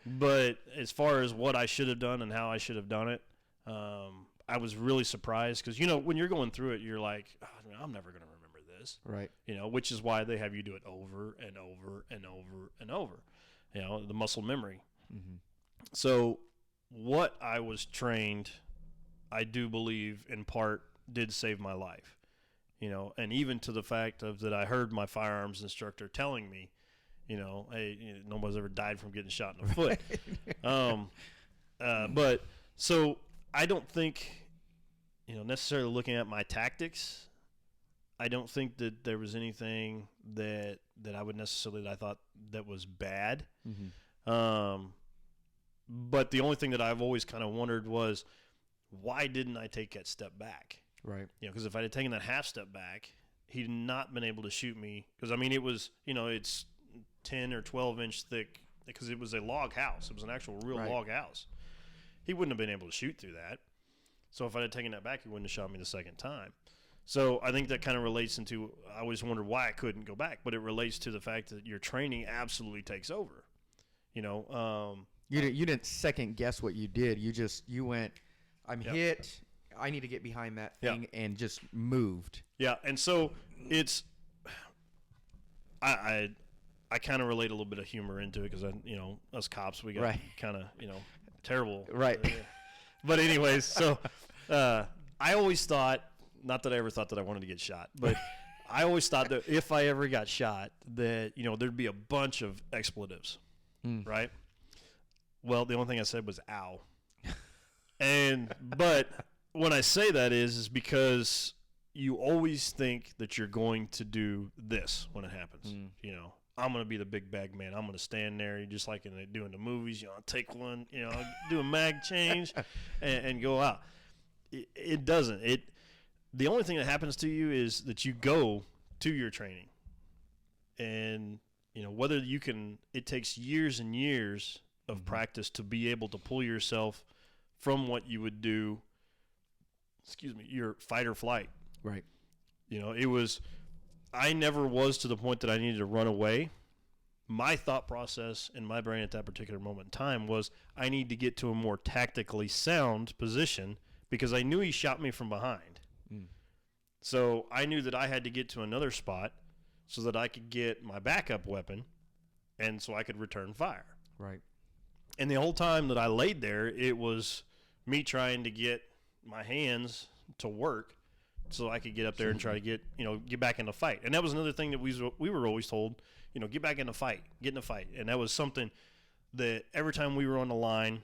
but as far as what I should have done and how I should have done it, I was really surprised because, when you're going through it, you're like, I'm never going to remember this. Right. Which is why they have you do it over and over and over and over, the muscle memory. Mm-hmm. So what I was trained, I do believe in part did save my life, and even to the fact of that I heard my firearms instructor telling me, hey, nobody's ever died from getting shot in the foot. But so I don't think, necessarily looking at my tactics, I don't think that there was anything that I would necessarily, that I thought that was bad. Mm-hmm. But the only thing that I've always kind of wondered was, why didn't I take that step back? Right. Because if I had taken that half step back, he'd not been able to shoot me. Because, it was, it's 10 or 12 inch thick because it was a log house. It was an actual real log house. He wouldn't have been able to shoot through that. So if I had taken that back, he wouldn't have shot me the second time. So I think that kind of relates into, I always wondered why I couldn't go back, but it relates to the fact that your training absolutely takes over. You didn't second guess what you did. You went, I'm hit. I need to get behind that thing and just moved. Yeah, and so it's I kind of relate a little bit of humor into it because us cops, we got kind of terrible. Right. But anyways, so I always thought, not that I ever thought that I wanted to get shot, but I always thought that if I ever got shot, that there'd be a bunch of expletives, right? Well, the only thing I said was "ow," but when I say that is because you always think that you're going to do this when it happens. I'm going to be the big bag man. I'm going to stand there just like they do in the movies. I'll take one, do a mag change and go out. It doesn't. The only thing that happens to you is that you go to your training. And, whether you can, it takes years and years of practice to be able to pull yourself from what you would do, your fight or flight. Right. I never was to the point that I needed to run away. My thought process in my brain at that particular moment in time was I need to get to a more tactically sound position because I knew he shot me from behind. So I knew that I had to get to another spot so that I could get my backup weapon and so I could return fire. Right. And the whole time that I laid there, it was me trying to get my hands to work so I could get up there and try to get back in the fight. And that was another thing that we were always told, get back in the fight, get in the fight. And that was something that every time we were on the line,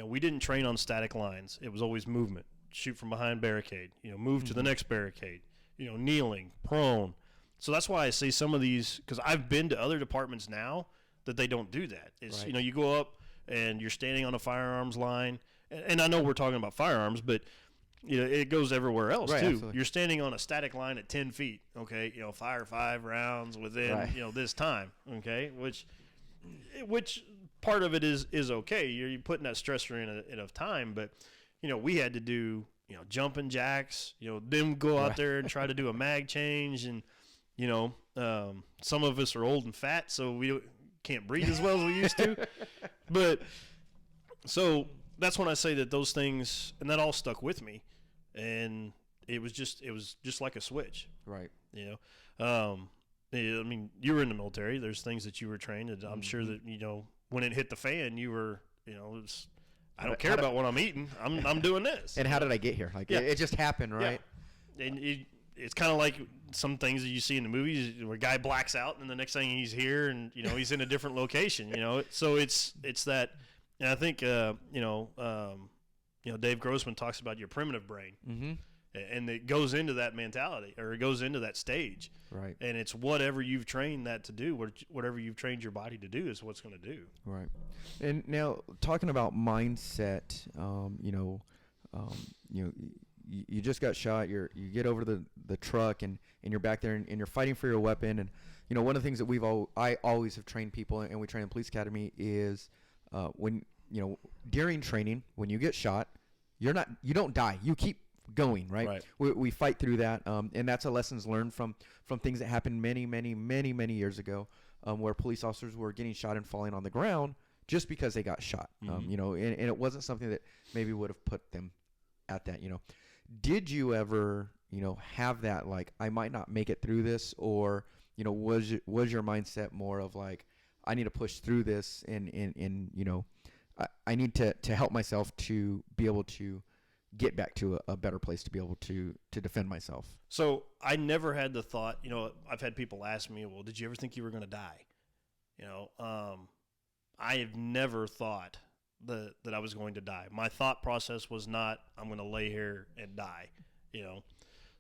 we didn't train on static lines. It was always movement. Shoot from behind barricade, move to the next barricade, kneeling, prone. So that's why I say some of these, because I've been to other departments now that they don't do that. It's, Right. You go up and you're standing on a firearms line. And I know we're talking about firearms, but it goes everywhere else too. Absolutely. You're standing on a static line at 10 feet. Okay. Fire 5 rounds within, this time. Okay. Which part of it is okay. You're putting that stressor in of time, but we had to do, jumping jacks, them go out there and try to do a mag change. And, some of us are old and fat, so we can't breathe as well as we used to. But so that's when I say that those things, and that all stuck with me. And it was just like a switch. Right. You were in the military. There's things that you were trained, and I'm sure that, when it hit the fan, you were, I don't care about what I'm eating. I'm doing this. And how did I get here? Like it just happened, right? Yeah. And it's kind of like some things that you see in the movies where a guy blacks out and the next thing he's here and he's in a different location. So it's that, and I think Dave Grossman talks about your primitive brain, and it goes into that mentality, or it goes into that stage, right? And it's whatever you've trained that to do, whatever you've trained your body to do is what's going to do, right? And now talking about mindset, you just got shot. You get over the truck and you're back there and you're fighting for your weapon. And one of the things that I always have trained people, and we train in the police academy, is when during training, when you get shot, you don't die. You keep going, right? We fight through that, and that's a lessons learned from things that happened many years ago, where police officers were getting shot and falling on the ground just because they got shot. And it wasn't something that maybe would have put them at that. Did you ever have that, like, I might not make it through this, or was your mindset more of like, I need to push through this, and I need to help myself to be able to get back to a better place to be able to defend myself? So I never had the thought, I've had people ask me, well, did you ever think you were going to die? I have never thought that I was going to die. My thought process was not, I'm going to lay here and die,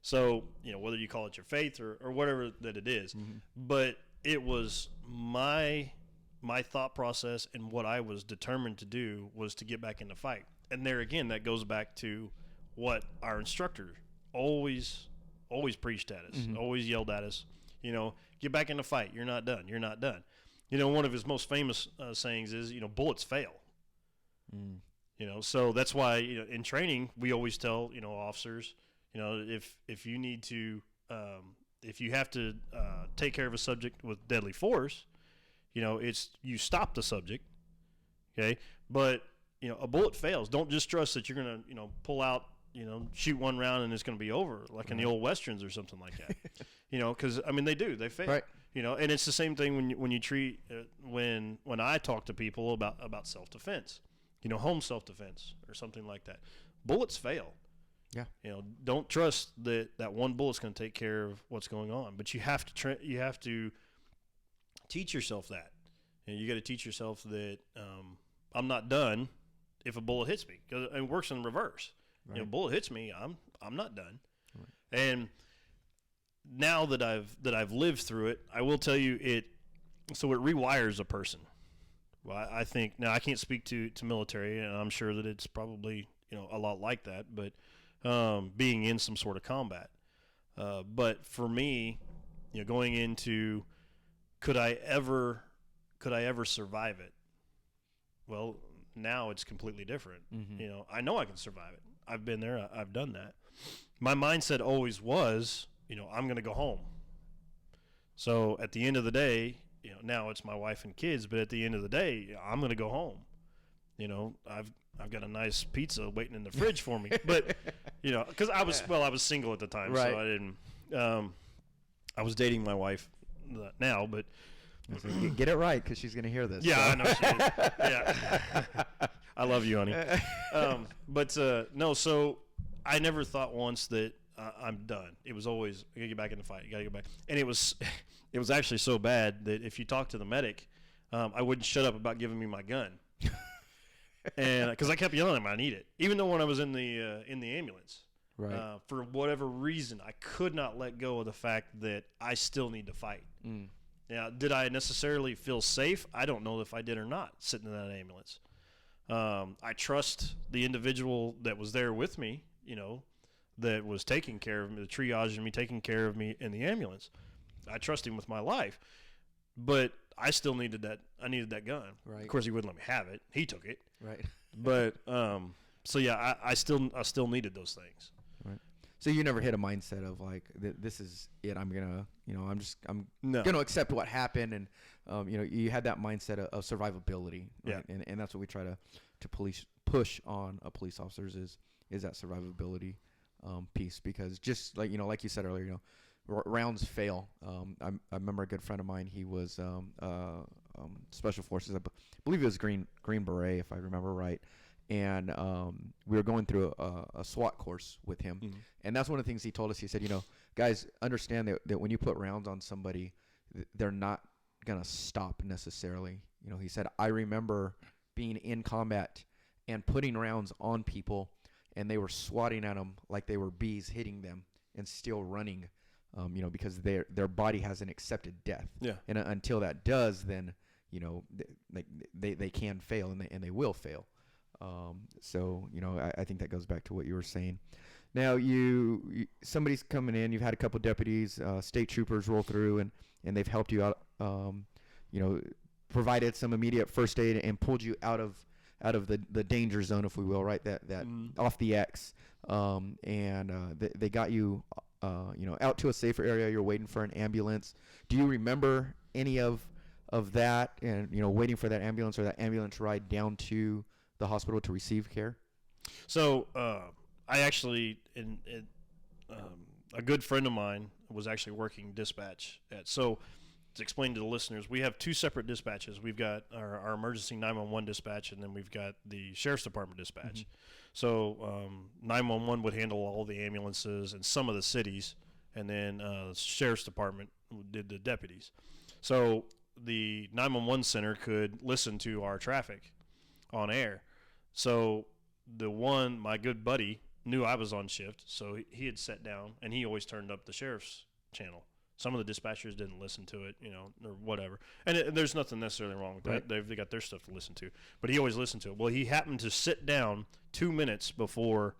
So, whether you call it your faith or whatever that it is, but it was my thought process, and what I was determined to do was to get back in the fight. And there again, that goes back to what our instructor always preached at us, always yelled at us, get back in the fight. You're not done. You're not done. One of his most famous sayings is, bullets fail. So that's why, in training, we always tell, officers, if you need to, if you have to take care of a subject with deadly force, it's you stop the subject, okay? But, a bullet fails. Don't just trust that you're going to, pull out, shoot one round and it's going to be over, like in the old Westerns or something like that. Because, they do. They fail. Right. And it's the same thing when you treat, when I talk to people about self-defense, home self-defense or something like that. Bullets fail. Yeah. Don't trust that one bullet's going to take care of what's going on. But you have to teach yourself that. And you got to teach yourself that I'm not done if a bullet hits me, because it works in reverse. Right. Bullet hits me, I'm not done. Right. And now that I've lived through it, I will tell you it rewires a person. Well, I think now I can't speak to military, and I'm sure that it's probably a lot like that, but being in some sort of combat. But for me, going into, could I ever survive it? Well, now it's completely different. I know I can survive it. I've been there. I've done that. My mindset always was, I'm going to go home. So at the end of the day, now it's my wife and kids, but at the end of the day, I'm going to go home. I've got a nice pizza waiting in the fridge for me, but because I was single at the time, right. So I didn't. I was dating my wife now, but get it right, because she's going to hear this. Yeah, so. I know she is. Yeah, I love you, honey. But no, so I never thought once that I'm done. It was always, I got to get back in the fight. You got to get back, and it was actually so bad that if you talk to the medic, I wouldn't shut up about giving me my gun. And because I kept yelling at him, I need it, even though when I was in the ambulance, right? For whatever reason, I could not let go of the fact that I still need to fight. Now, did I necessarily feel safe? I don't know if I did or not, sitting in that ambulance. I trust the individual that was there with me, that was taking care of me, the triage and me, taking care of me in the ambulance. I trust him with my life, but I still needed that. I needed that gun. Right. Of course, he wouldn't let me have it. He took it. Right. But so yeah, I still needed those things. Right. So you never hit a mindset of like, this is it. I'm gonna, I'm No. gonna accept what happened, and you had that mindset of survivability. Right? Yeah. And that's what we try to push on police officers is that survivability piece, because just like like you said earlier, rounds fail. I remember a good friend of mine. He was special forces. I believe he was Green Beret, if I remember right. and we were going through a SWAT course with him. Mm-hmm. And that's one of the things he told us. He said, guys, understand that when you put rounds on somebody, they're not going to stop necessarily. He said, I remember being in combat and putting rounds on people, and they were swatting at them like they were bees, hitting them and still running, because their body hasn't accepted death. Yeah. And until that does, then, they can fail, and they will fail. So, I think that goes back to what you were saying. Now, somebody's coming in. You've had a couple deputies, state troopers roll through, and they've helped you out. Provided some immediate first aid and pulled you out of the danger zone, if we will, right? That off the X, and they got you, out to a safer area. You're waiting for an ambulance. Do you remember any of that? And waiting for that ambulance or that ambulance ride down to the hospital to receive care? So I actually, a good friend of mine was actually working dispatch at. So to explain to the listeners, we have two separate dispatches. We've got our emergency 911 dispatch, and then we've got the Sheriff's Department dispatch. Mm-hmm. So 911 would handle all the ambulances in some of the cities, and then the Sheriff's Department did the deputies. So the 911 center could listen to our traffic on air. So my good buddy knew I was on shift, so he had sat down, and he always turned up the sheriff's channel. Some of the dispatchers didn't listen to it, or whatever. And there's nothing necessarily wrong with that. They got their stuff to listen to. But he always listened to it. Well, he happened to sit down 2 minutes before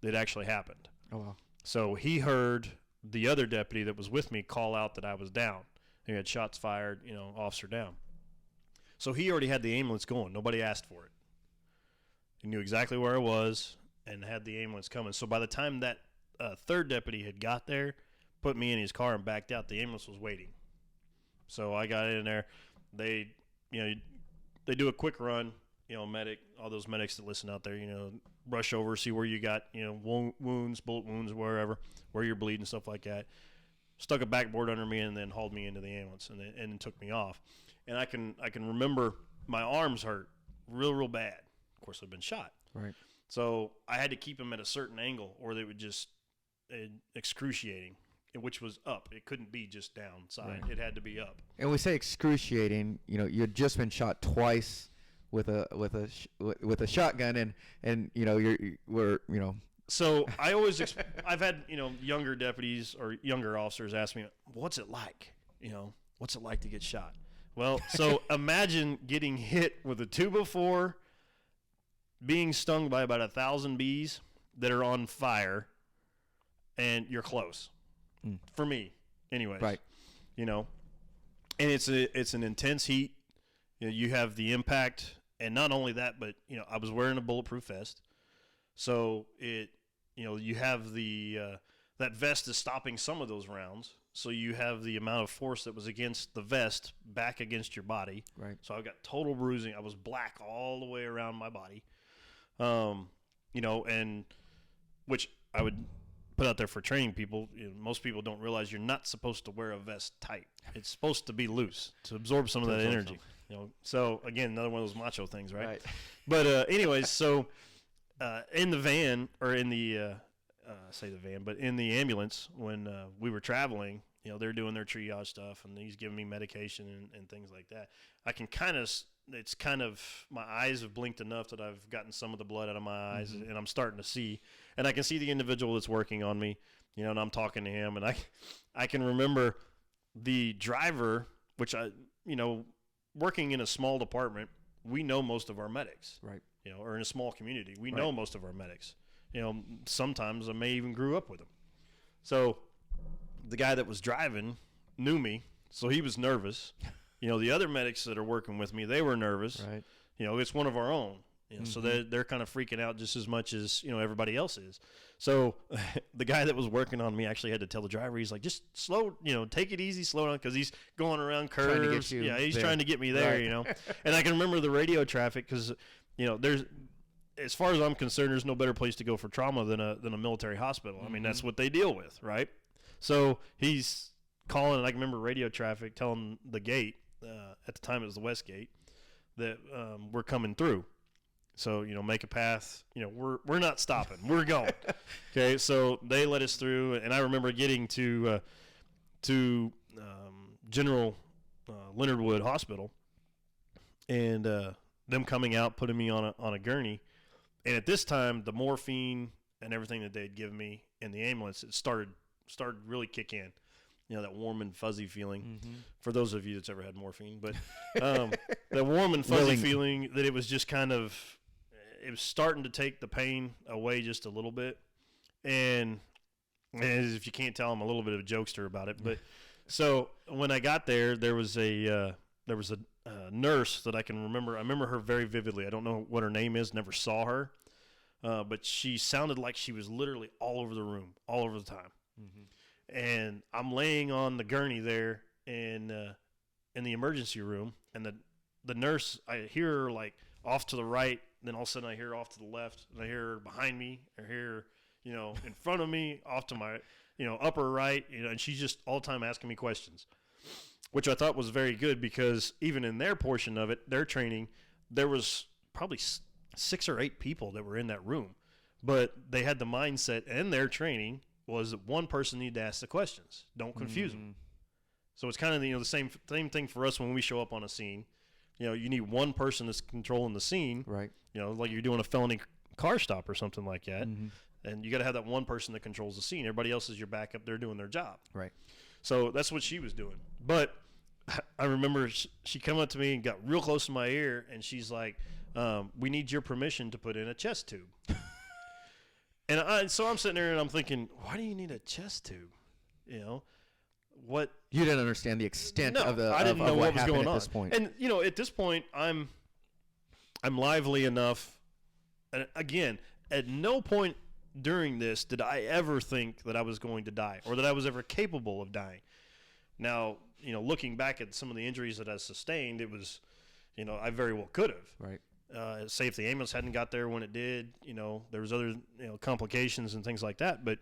it actually happened. Oh, wow. So he heard the other deputy that was with me call out that I was down. He had shots fired, officer down. So he already had the ambulance going. Nobody asked for it. He knew exactly where I was and had the ambulance coming. So by the time that third deputy had got there, put me in his car and backed out, the ambulance was waiting. So I got in there. They do a quick run, medic, all those medics that listen out there, brush over, see where you got, wounds, bullet wounds, where you're bleeding, stuff like that. Stuck a backboard under me and then hauled me into the ambulance and then took me off. And I can remember my arms hurt real bad. Of course, I've been shot. Right. So I had to keep them at a certain angle or they would just excruciating. Which was up. It couldn't be just downside. Right. It had to be up. And we say excruciating. You had just been shot twice with a shotgun, and we're. So I always I've had younger deputies or younger officers ask me, "What's it like? What's it like to get shot?" Well, so imagine getting hit with a 2x4, being stung by about 1,000 bees that are on fire, and you're close. For me, anyways. Right. And it's an intense heat. You have the impact, and not only that, but I was wearing a bulletproof vest, so you have the that vest is stopping some of those rounds, so you have the amount of force that was against the vest back against your body. Right. So I got total bruising. I was black all the way around my body, and which I would put out there for training people. Most people don't realize you're not supposed to wear a vest tight. It's supposed to be loose to absorb some of that energy. So again, another one of those macho things, right? But anyways, so in the van or in the but in the ambulance when we were traveling, they're doing their triage stuff and he's giving me medication and things like that. I can it's kind of, my eyes have blinked enough that I've gotten some of the blood out of my eyes, mm-hmm. and I'm starting to see, and I can see the individual that's working on me, and I'm talking to him, and I can remember the driver, which working in a small department, we know most of our medics, right? Or in a small community, we know most of our medics. Sometimes I may even grew up with them. So the guy that was driving knew me, so he was nervous. The other medics that are working with me, they were nervous. Right. It's one of our own. Mm-hmm. So they're kind of freaking out just as much as everybody else is. So the guy that was working on me actually had to tell the driver, he's like, just slow, take it easy, slow down, because he's going around curves. Trying to get you he's there. trying to get me there. Right. And I can remember the radio traffic because there's, as far as I'm concerned, there's no better place to go for trauma than a military hospital. Mm-hmm. I mean, that's what they deal with, right? So he's calling, and I can remember radio traffic telling the gate. At the time it was the West Gate, that we're coming through. So, make a path. We're not stopping. We're going. Okay, so they let us through, and I remember getting to General Leonard Wood Hospital, and them coming out, putting me on a gurney. And at this time, the morphine and everything that they'd given me in the ambulance, it started really kick in. That warm and fuzzy feeling. Mm-hmm. For those of you that's ever had morphine, but that warm and fuzzy feeling that it was just kind of, it was starting to take the pain away just a little bit. And if you can't tell, I'm a little bit of a jokester about it. But so when I got there, there was a nurse that I can remember. I remember her very vividly. I don't know what her name is. Never saw her, but she sounded like she was literally all over the room, all over the time. Mm-hmm. And I'm laying on the gurney there in the emergency room, and the nurse, I hear her like off to the right, then all of a sudden I hear her off to the left, and I hear her behind me, I hear her, in front of me, off to my, upper right, and she's just all the time asking me questions, which I thought was very good, because even in their portion of it, their training, there was probably 6 or 8 people that were in that room, but they had the mindset, and their training was that one person needed to ask the questions. Don't confuse them. So it's kind of the same thing for us when we show up on a scene. You need one person that's controlling the scene. Right. Like you're doing a felony car stop or something like that. Mm-hmm. And you got to have that one person that controls the scene. Everybody else is your backup. They're doing their job. Right. So that's what she was doing. But I remember she come up to me and got real close to my ear, and she's like, we need your permission to put in a chest tube. And so I'm sitting there and I'm thinking, why do you need a chest tube? What? You didn't understand the extent of I didn't know what was going on at this point. And at this point, I'm lively enough. And again, at no point during this did I ever think that I was going to die or that I was ever capable of dying. Now, looking back at some of the injuries that I sustained, it was, I very well could have. Right. Say if the ambulance hadn't got there when it did, there was other complications and things like that. But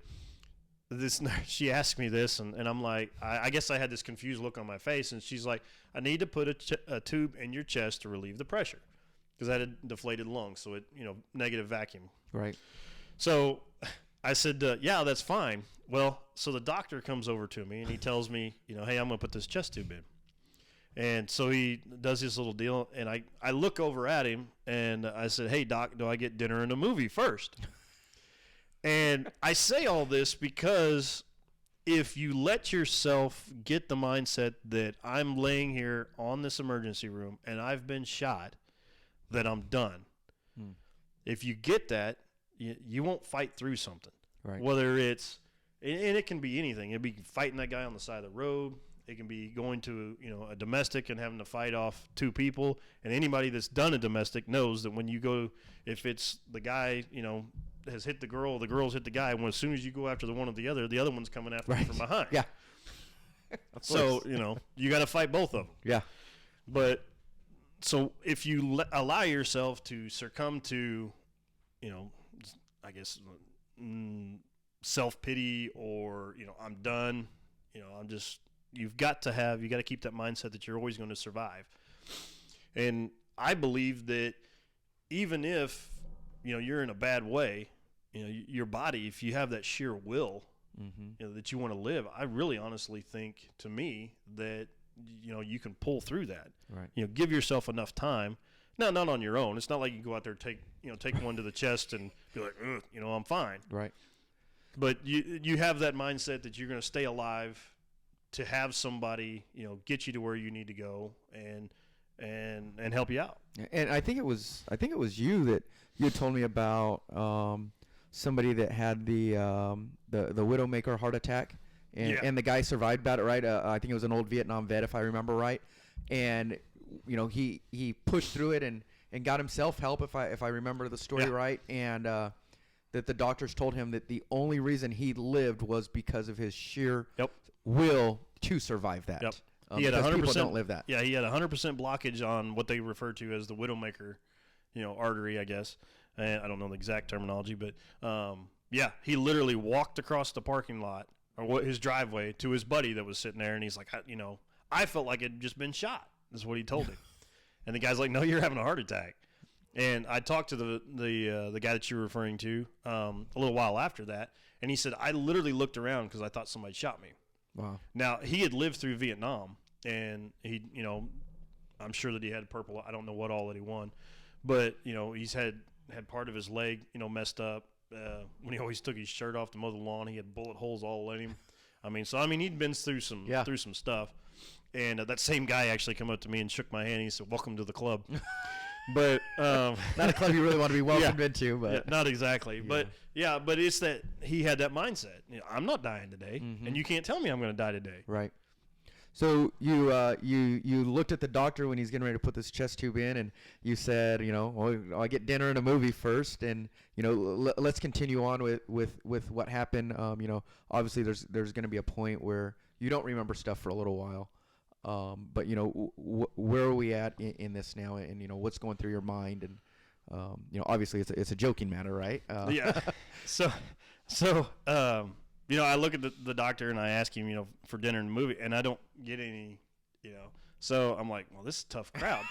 she asked me this, and I'm like, I guess I had this confused look on my face, and she's like, I need to put a tube in your chest to relieve the pressure, because I had a deflated lung, so it negative vacuum. Right. So I said, yeah, that's fine. Well, so the doctor comes over to me and he tells me, hey, I'm going to put this chest tube in. And so he does this little deal, and I look over at him, and I said, hey, doc, do I get dinner and a movie first? And I say all this because if you let yourself get the mindset that I'm laying here on this emergency room and I've been shot, that I'm done. If you get that, you won't fight through something. Right. Whether it's, and it can be anything. It can be fighting that guy on the side of the road. It can be going to, a domestic and having to fight off 2 people. And anybody that's done a domestic knows that when you go, if it's the guy, has hit the girl's hit the guy, when as soon as you go after the one or the other one's coming after you from behind. Yeah. So, you got to fight both of them. Yeah. But so if you allow yourself to succumb to, I guess, self-pity or, I'm done, you've got to keep that mindset that you're always going to survive. And I believe that even if, you're in a bad way, your body, if you have that sheer will, that you want to live, I really honestly think, to me, that, you can pull through that. Right. Give yourself enough time. No, not on your own. It's not like you go out there, take one to the chest and be like, I'm fine. Right. But you have that mindset that you're going to stay alive, to have somebody, get you to where you need to go and help you out. And I think it was you that you had told me about somebody that had the Widowmaker heart attack, and the guy survived about it, right? I think it was an old Vietnam vet, if I remember right. And he pushed through it and got himself help, if I remember the story right, and that the doctors told him that the only reason he lived was because of his sheer will to survive that. Yep. He had 100%. People don't live that. Yeah, he had 100% blockage on what they refer to as the Widowmaker, artery, I guess. And I don't know the exact terminology, but he literally walked across the parking lot or his driveway to his buddy that was sitting there, and he's like, I felt like it had just been shot. Is what he told him. And the guy's like, no, you're having a heart attack. And I talked to the guy that you were referring to a little while after that, and he said, I literally looked around because I thought somebody shot me. Wow. Now, he had lived through Vietnam, and he, I'm sure that he had purple. I don't know what all that he won, but, he's had part of his leg, messed up. When he always took his shirt off to mow the lawn, he had bullet holes all in him. He'd been through some stuff. And that same guy actually came up to me and shook my hand. And he said, "Welcome to the club." But not a club you really want to be welcomed into, but not exactly. Yeah. But it's that he had that mindset. I'm not dying today, and you can't tell me I'm going to die today. Right. So you looked at the doctor when he's getting ready to put this chest tube in, and you said, I get dinner and a movie first, and let's continue on with what happened. Obviously there's going to be a point where you don't remember stuff for a little while, but where are we at in this now, and what's going through your mind, and obviously it's a joking matter, right? Yeah. So. I look at the doctor and I ask him, for dinner and movie, and I don't get any, So I'm like, well, this is a tough crowd.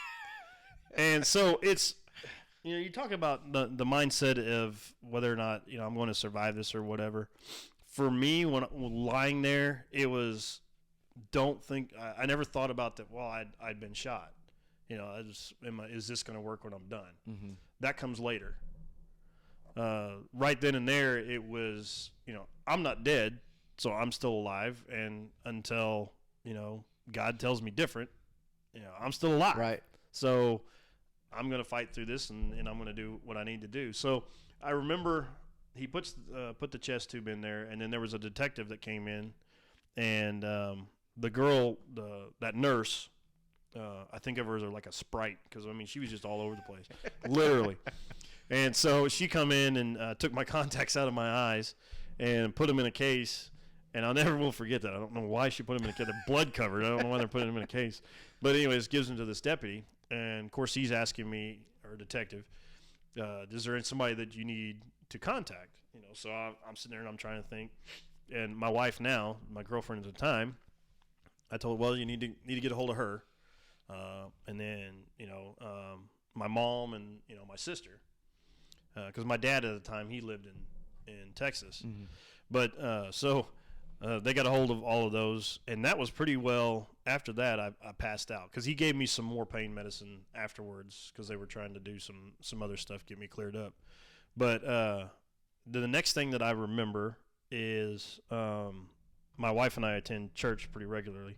And so it's, you talk about the mindset of whether or not, I'm going to survive this or whatever. For me, when lying there, it was, I never thought about that, well, I'd been shot. Is this going to work when I'm done? Mm-hmm. That comes later. Right then and there, it was, I'm not dead, so I'm still alive. And until, God tells me different, I'm still alive. Right. So I'm going to fight through this, and I'm going to do what I need to do. So I remember he put the chest tube in there, and then there was a detective that came in, and the girl, that nurse, I think of her as like a sprite, because, she was just all over the place, literally. And so she come in and took my contacts out of my eyes and put them in a case. And I'll never will forget that. I don't know why she put them in a case. They're blood covered. I don't know why they're putting them in a case. But anyways, gives them to this deputy. And, of course, he's asking me, or detective, is there somebody that you need to contact? So I'm sitting there and I'm trying to think. And my wife now, my girlfriend at the time, I told her, well, you need to get a hold of her. And then, my mom and, my sister. Because my dad at the time, he lived in Texas. Mm-hmm. But so they got a hold of all of those, and that was pretty well. After that, I passed out because he gave me some more pain medicine afterwards because they were trying to do some other stuff, get me cleared up. But the next thing that I remember is my wife and I attend church pretty regularly,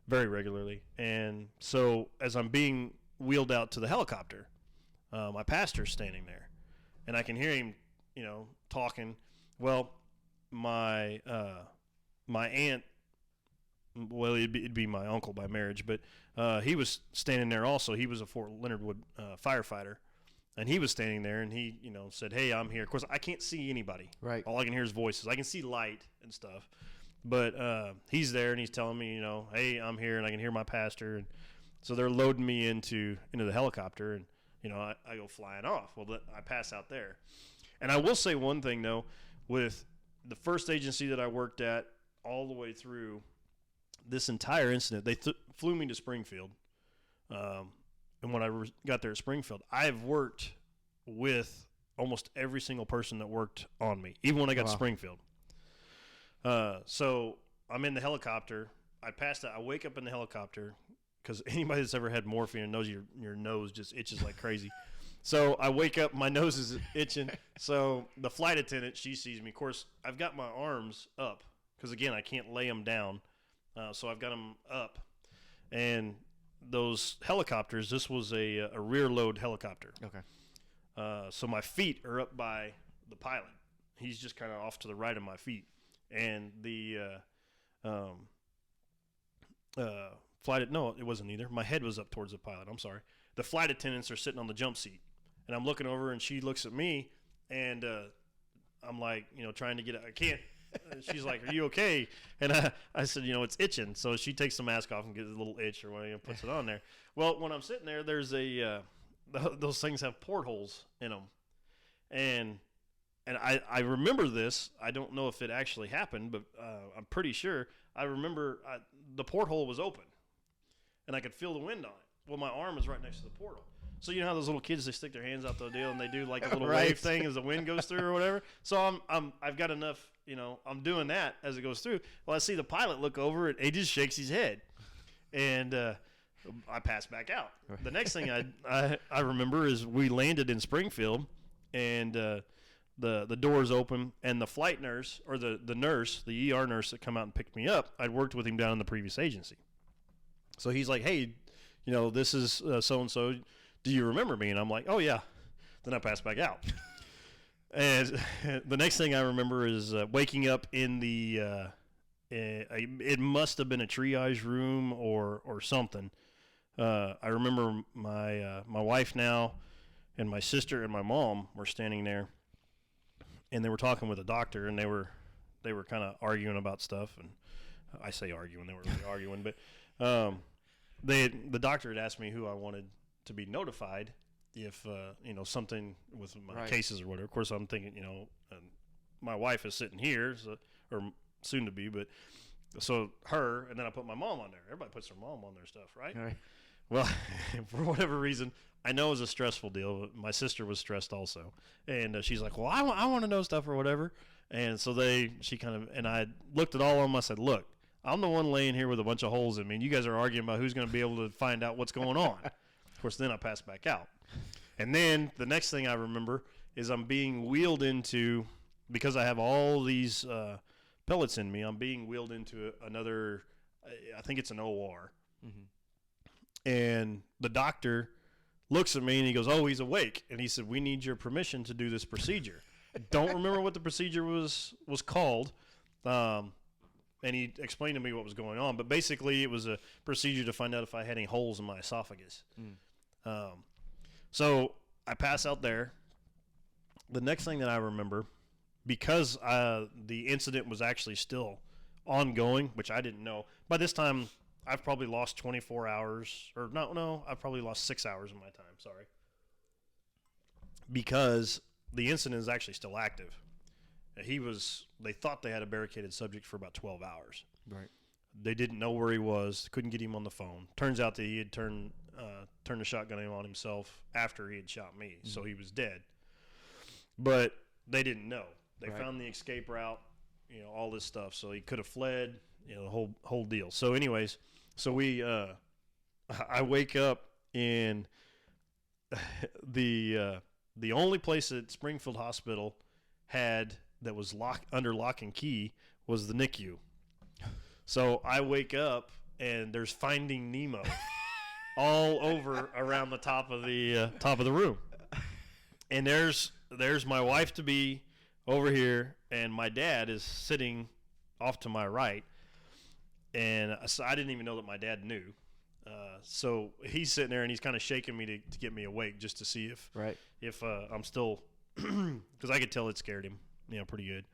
very regularly. And so as I'm being wheeled out to the helicopter, my pastor's standing there. And I can hear him, talking. Well, my aunt, well, it'd be my uncle by marriage, but he was standing there also. He was a Fort Leonard Wood firefighter, and he was standing there, and he, said, "Hey, I'm here." Of course, I can't see anybody. Right. All I can hear is voices. I can see light and stuff, but he's there, and he's telling me, "Hey, I'm here," and I can hear my pastor, and so they're loading me into the helicopter, and I go flying off. Well, I pass out there. And I will say one thing, though, with the first agency that I worked at all the way through this entire incident, they flew me to Springfield. And when I got there at Springfield, I've worked with almost every single person that worked on me, even when I got to Springfield. So I'm in the helicopter. I passed out. I wake up in the helicopter. Because anybody that's ever had morphine knows your nose just itches like crazy. So I wake up, my nose is itching. So the flight attendant, she sees me. Of course, I've got my arms up because, again, I can't lay them down. So I've got them up. And those helicopters, this was a rear load helicopter. Okay. So my feet are up by the pilot. He's just kind of off to the right of my feet. And the no, it wasn't either. My head was up towards the pilot. I'm sorry. The flight attendants are sitting on the jump seat, and I'm looking over, and she looks at me, and I'm like, trying to get it. I can't. She's like, "Are you okay?" And I said, it's itching. So she takes the mask off and gets a little itch or whatever, puts it on there. Well, when I'm sitting there, there's those things have portholes in them, and I remember this. I don't know if it actually happened, but I'm pretty sure. I remember the porthole was open. And I could feel the wind on it. Well, my arm is right next to the portal. So you know how those little kids, they stick their hands out the deal and they do like a little Right. wave thing as the wind goes through or whatever. So I've got enough, I'm doing that as it goes through. Well, I see the pilot look over and he just shakes his head, and I pass back out. The next thing I remember is we landed in Springfield, and the doors open, and the flight nurse, or the nurse, the ER nurse that come out and picked me up, I'd worked with him down in the previous agency. So he's like, hey, this is so-and-so. Do you remember me? And I'm like, oh, yeah. Then I pass back out. And the next thing I remember is waking up in the it must have been a triage room or something. I remember my wife now and my sister and my mom were standing there, and they were talking with a doctor, and they were kind of arguing about stuff. And I say arguing, they weren't really arguing, but the doctor had asked me who I wanted to be notified if something with my Right. cases or whatever. Of course, I'm thinking, my wife is sitting here, or soon to be, but so her, and then I put my mom on there. Everybody puts their mom on their stuff, right? All right. Well, for whatever reason, I know it was a stressful deal. But my sister was stressed also, and she's like, "Well, I want to know stuff or whatever." And so she kind of, and I looked at all of them. I said, "Look, I'm the one laying here with a bunch of holes in me, and you guys are arguing about who's going to be able to find out what's going on." Of course, then I passed back out, and then the next thing I remember is I'm being wheeled into, because I have all these pellets in me. I'm being wheeled into another, I think it's an OR. Mm-hmm. And the doctor looks at me and he goes, "Oh, he's awake." And he said, "We need your permission to do this procedure." I don't remember what the procedure was called. And he explained to me what was going on. But basically, it was a procedure to find out if I had any holes in my esophagus. So I pass out there. The next thing that I remember, because the incident was actually still ongoing, which I didn't know. By this time, I've probably lost 24 hours, or no, I've probably lost 6 hours of my time, sorry. Because the incident is actually still active. They thought they had a barricaded subject for about 12 hours. Right. They didn't know where he was, couldn't get him on the phone. Turns out that he had turned the shotgun on himself after he had shot me, so he was dead. But they didn't know. They found the escape route, all this stuff, so he could have fled, the whole deal. So anyways, I wake up in the only place that Springfield Hospital had that was under lock and key was the NICU. So I wake up and there's Finding Nemo all over around the top of the room, and there's my wife to be over here, and my dad is sitting off to my right. And so I didn't even know that my dad knew. So he's sitting there and he's kind of shaking me to get me awake, just to see if I'm still, because I could tell it scared him, pretty good.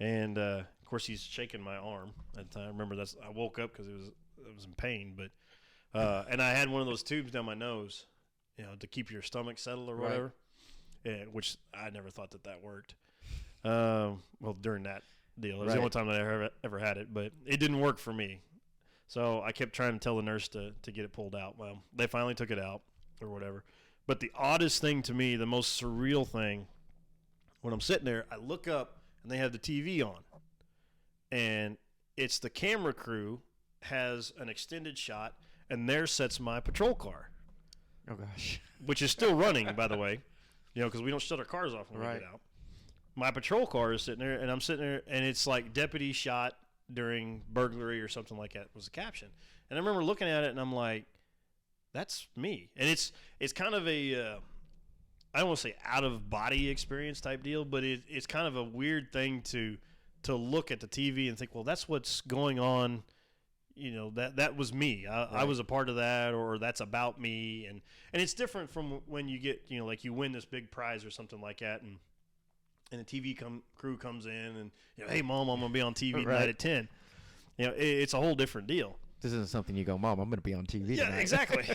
And of course he's shaking my arm at the time. I remember I woke up because it was in pain, but and I had one of those tubes down my nose, to keep your stomach settled or whatever, which I never thought that worked. Well, during that deal, it was the only time that I ever had it, but it didn't work for me. So I kept trying to tell the nurse to get it pulled out. Well, they finally took it out or whatever. But the oddest thing to me, the most surreal thing, when I'm sitting there, I look up and they have the TV on, and it's the camera crew has an extended shot, and there sits my patrol car. Oh gosh. Which is still running, by the way, because we don't shut our cars off when we get out. My patrol car is sitting there, and I'm sitting there, and it's like deputy shot during burglary or something like that was the caption. And I remember looking at it, and I'm like, that's me. And it's kind of a, I don't want to say out-of-body experience type deal, but it's kind of a weird thing to look at the TV and think, well, that's what's going on. That was me. I was a part of that, or that's about me. And it's different from when you get, like you win this big prize or something like that, and the TV crew comes in and, hey, Mom, I'm going to be on TV tonight at 10. It's a whole different deal. This isn't something you go, Mom, I'm going to be on TV tonight. Yeah, exactly.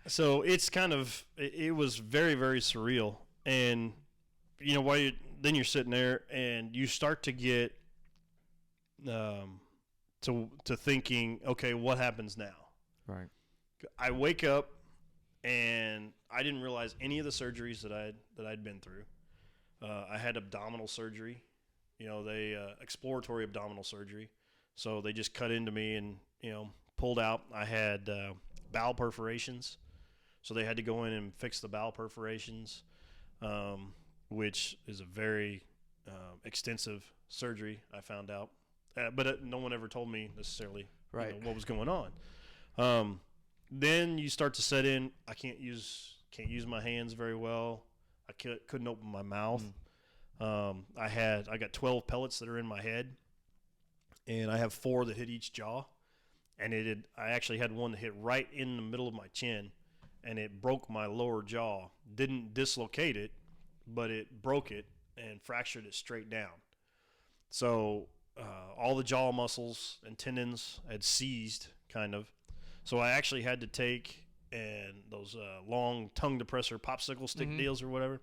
So it's kind of, it was very, very surreal. And, then you're sitting there and you start to get to thinking, okay, what happens now? Right. I wake up and I didn't realize any of the surgeries that I'd been through. I had abdominal surgery, they exploratory abdominal surgery. So they just cut into me and pulled out. I had bowel perforations, so they had to go in and fix the bowel perforations, which is a very extensive surgery. I found out, but no one ever told me necessarily what was going on. Then you start to set in. I can't use my hands very well. I couldn't open my mouth. I got 12 pellets that are in my head, and I have 4 that hit each jaw, and I actually had one that hit right in the middle of my chin, and it broke my lower jaw. Didn't dislocate it, but it broke it and fractured it straight down. So all the jaw muscles and tendons had seized, kind of. So I actually had to take those long tongue depressor popsicle stick deals or whatever.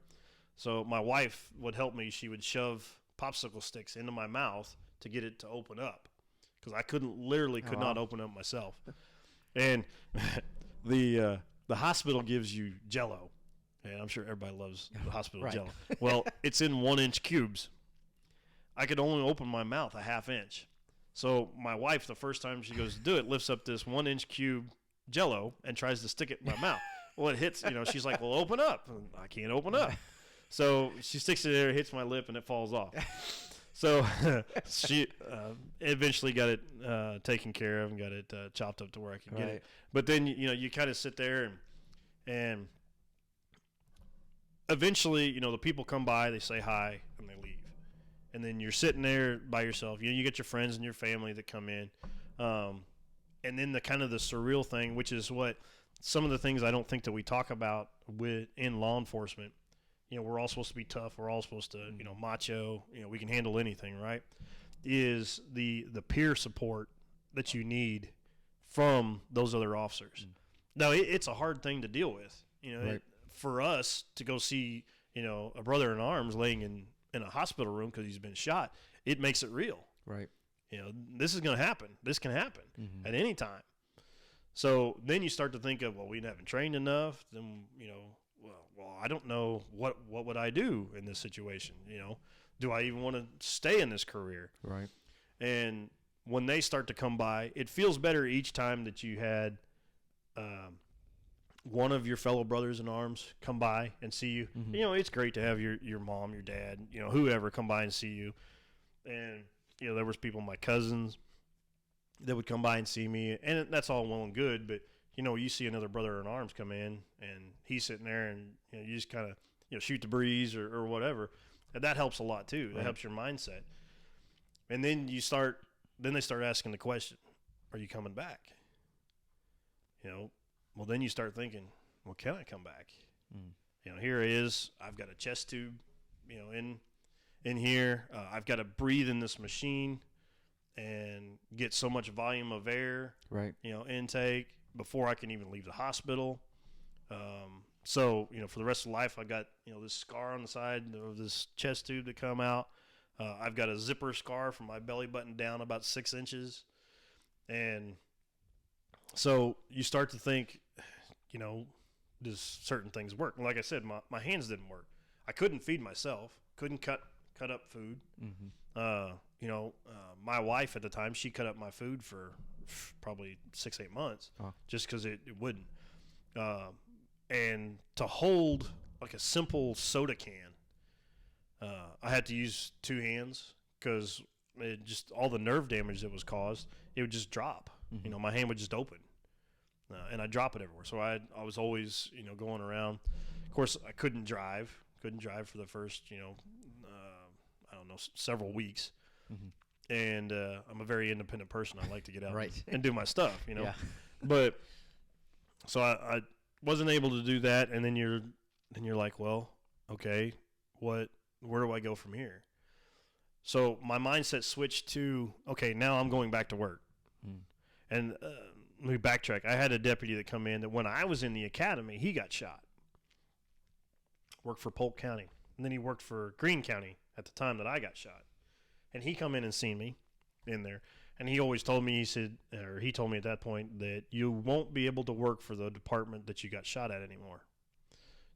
So my wife would help me. She would shove popsicle sticks into my mouth to get it to open up, because I could not open up myself. And the hospital gives you Jell-O, and I'm sure everybody loves the hospital Jell-O. Well, it's in 1-inch cubes. I could only open my mouth a half inch. So my wife, the first time she goes to do it, lifts up this 1-inch cube Jell-O and tries to stick it in my mouth. Well, it hits. She's like, "Well, open up." And I can't open up. So she sticks it there, hits my lip, and it falls off. So she eventually got it taken care of and got it chopped up to where I could get it. But then you kind of sit there and eventually the people come by, they say hi, and they leave. And then you're sitting there by yourself. You get your friends and your family that come in, and then the kind of the surreal thing, which is what some of the things I don't think that we talk about in law enforcement. We're all supposed to be tough. We're all supposed to, macho. We can handle anything, right? Is the peer support that you need from those other officers. Now, it's a hard thing to deal with. For us to go see, a brother in arms laying in a hospital room because he's been shot, it makes it real. Right. This is going to happen. This can happen at any time. So then you start to think of, well, we haven't trained enough. Then, well, I don't know what would I do in this situation. Do I even want to stay in this career? Right. And when they start to come by, it feels better each time that you had one of your fellow brothers in arms come by and see you. It's great to have your mom, your dad, whoever come by and see you. And there was people, my cousins, that would come by and see me, and that's all well and good, but you see another brother in arms come in, and he's sitting there, and you just kind of shoot the breeze or whatever, and that helps a lot too. That helps your mindset. And then they start asking the question, "Are you coming back?" Well, then you start thinking, well, can I come back? Here it is. I've got a chest tube, in here. I've got to breathe in this machine and get so much volume of air, intake, before I can even leave the hospital. So, for the rest of life, I got, this scar on the side of this chest tube to come out. I've got a zipper scar from my belly button down about 6 inches. And so you start to think, does certain things work? Like I said, my hands didn't work. I couldn't feed myself, couldn't cut up food. My wife at the time, she cut up my food for probably 6-8 months just because it wouldn't. And to hold like a simple soda can, I had to use 2 hands because all the nerve damage that was caused, it would just drop. My hand would just open. And I'd drop it everywhere. So I was always, going around. Of course, I couldn't drive for the first, I don't know, several weeks. And I'm a very independent person. I like to get out and do my stuff, Yeah. But so I wasn't able to do that. And then you're like, well, okay, where do I go from here? So my mindset switched to, okay, now I'm going back to work. And let me backtrack. I had a deputy that come in that when I was in the academy, he got shot. Worked for Polk County. And then he worked for Greene County at the time that I got shot. And he come in and seen me in there. And he always told me, he told me at that point that you won't be able to work for the department that you got shot at anymore.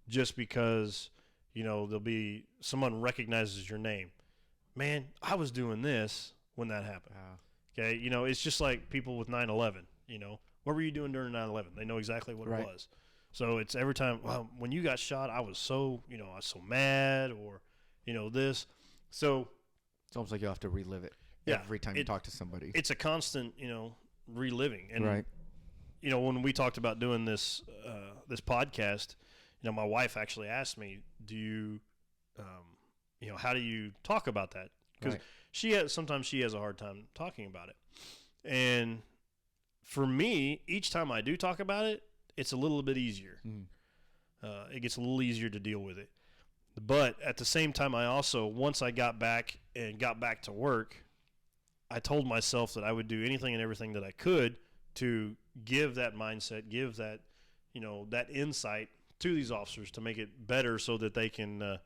Just because, there'll be someone recognizes your name. Man, I was doing this when that happened. Okay. It's just like people with 9/11, what were you doing during 9/11? They know exactly what it was. So it's every time, well, when you got shot, I was so, I was so mad or, this. So it's almost like you have to relive it every time you talk to somebody. It's a constant, reliving. And, right. When we talked about doing this, this podcast, my wife actually asked me, do you, how do you talk about that? Because sometimes she has a hard time talking about it. And for me, each time I do talk about it, it's a little bit easier. It gets a little easier to deal with it. But at the same time, I also, once I got back to work, I told myself that I would do anything and everything that I could to give that mindset, give that, that insight to these officers to make it better so that they can,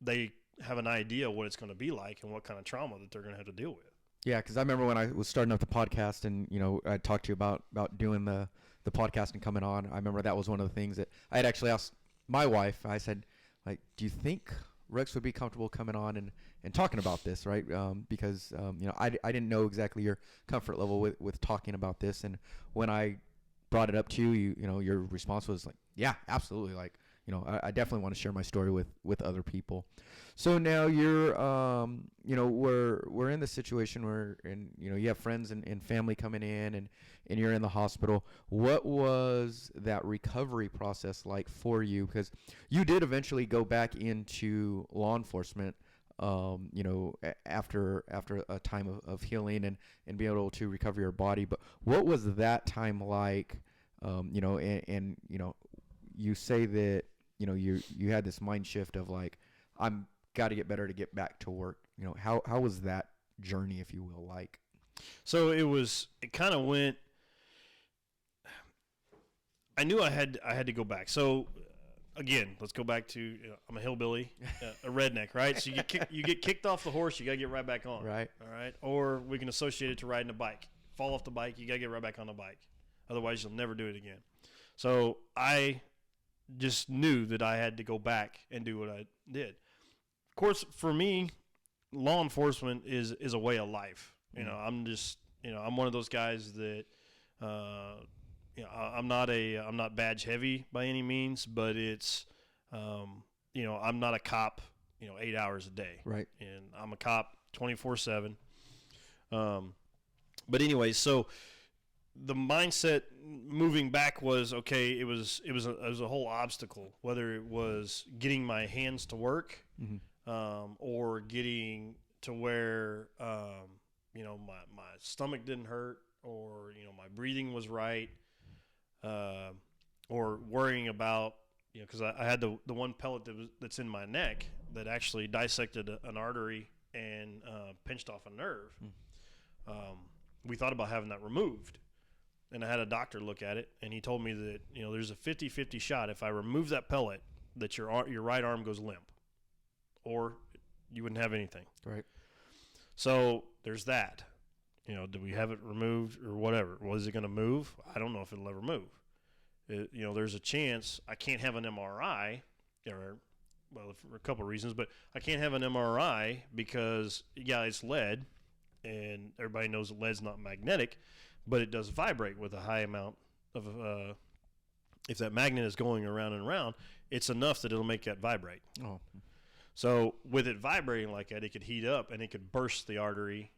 they have an idea what it's going to be like and what kind of trauma that they're going to have to deal with. Yeah, because I remember when I was starting up the podcast and, I talked to you about doing the podcast and coming on. I remember that was one of the things that I had actually asked my wife. I said, like, do you think Rex would be comfortable coming on and talking about this, right? Because, I didn't know exactly your comfort level with talking about this. And when I brought it up to you, your response was like, yeah, absolutely. Like, I definitely want to share my story with other people. So now you're, we're in the situation where, and, you have friends and family coming in and you're in the hospital. What was that recovery process like for you? Because you did eventually go back into law enforcement, after a time of healing and being able to recover your body. But what was that time like? And you say that, you had this mind shift of like, I'm got to get better to get back to work. How was that journey, if you will, like? So it kind of went, I knew I had to go back. So again, let's go back to, I'm a hillbilly, a redneck, right? So you get kicked off the horse, you got to get right back on. Right. All right. Or we can associate it to riding a bike. Fall off the bike, you got to get right back on the bike. Otherwise, you'll never do it again. So I just knew that I had to go back and do what I did. Of course, for me, law enforcement is a way of life. I'm just, I'm one of those guys that, I'm not badge heavy by any means, but it's, I'm not a cop, 8 hours a day. Right. And I'm a cop 24/7. But anyway, so the mindset moving back was, okay, it was a whole obstacle, whether it was getting my hands to work, or getting to where, my stomach didn't hurt, or, my breathing was right, or worrying about, because I had the one pellet that's in my neck that actually dissected an artery and pinched off a nerve. We thought about having that removed. And I had a doctor look at it, and he told me that, there's a 50-50 shot if I remove that pellet that your right arm goes limp, or you wouldn't have anything. Right. So there's that. Do we have it removed or whatever? Was it going to move? I don't know if it'll ever move. There's a chance I can't have an MRI, for a couple of reasons, but I can't have an MRI because, it's lead, and everybody knows that lead's not magnetic, but it does vibrate with a high amount of, if that magnet is going around and around, it's enough that it'll make that vibrate. Oh. So with it vibrating like that, it could heat up and it could burst the artery,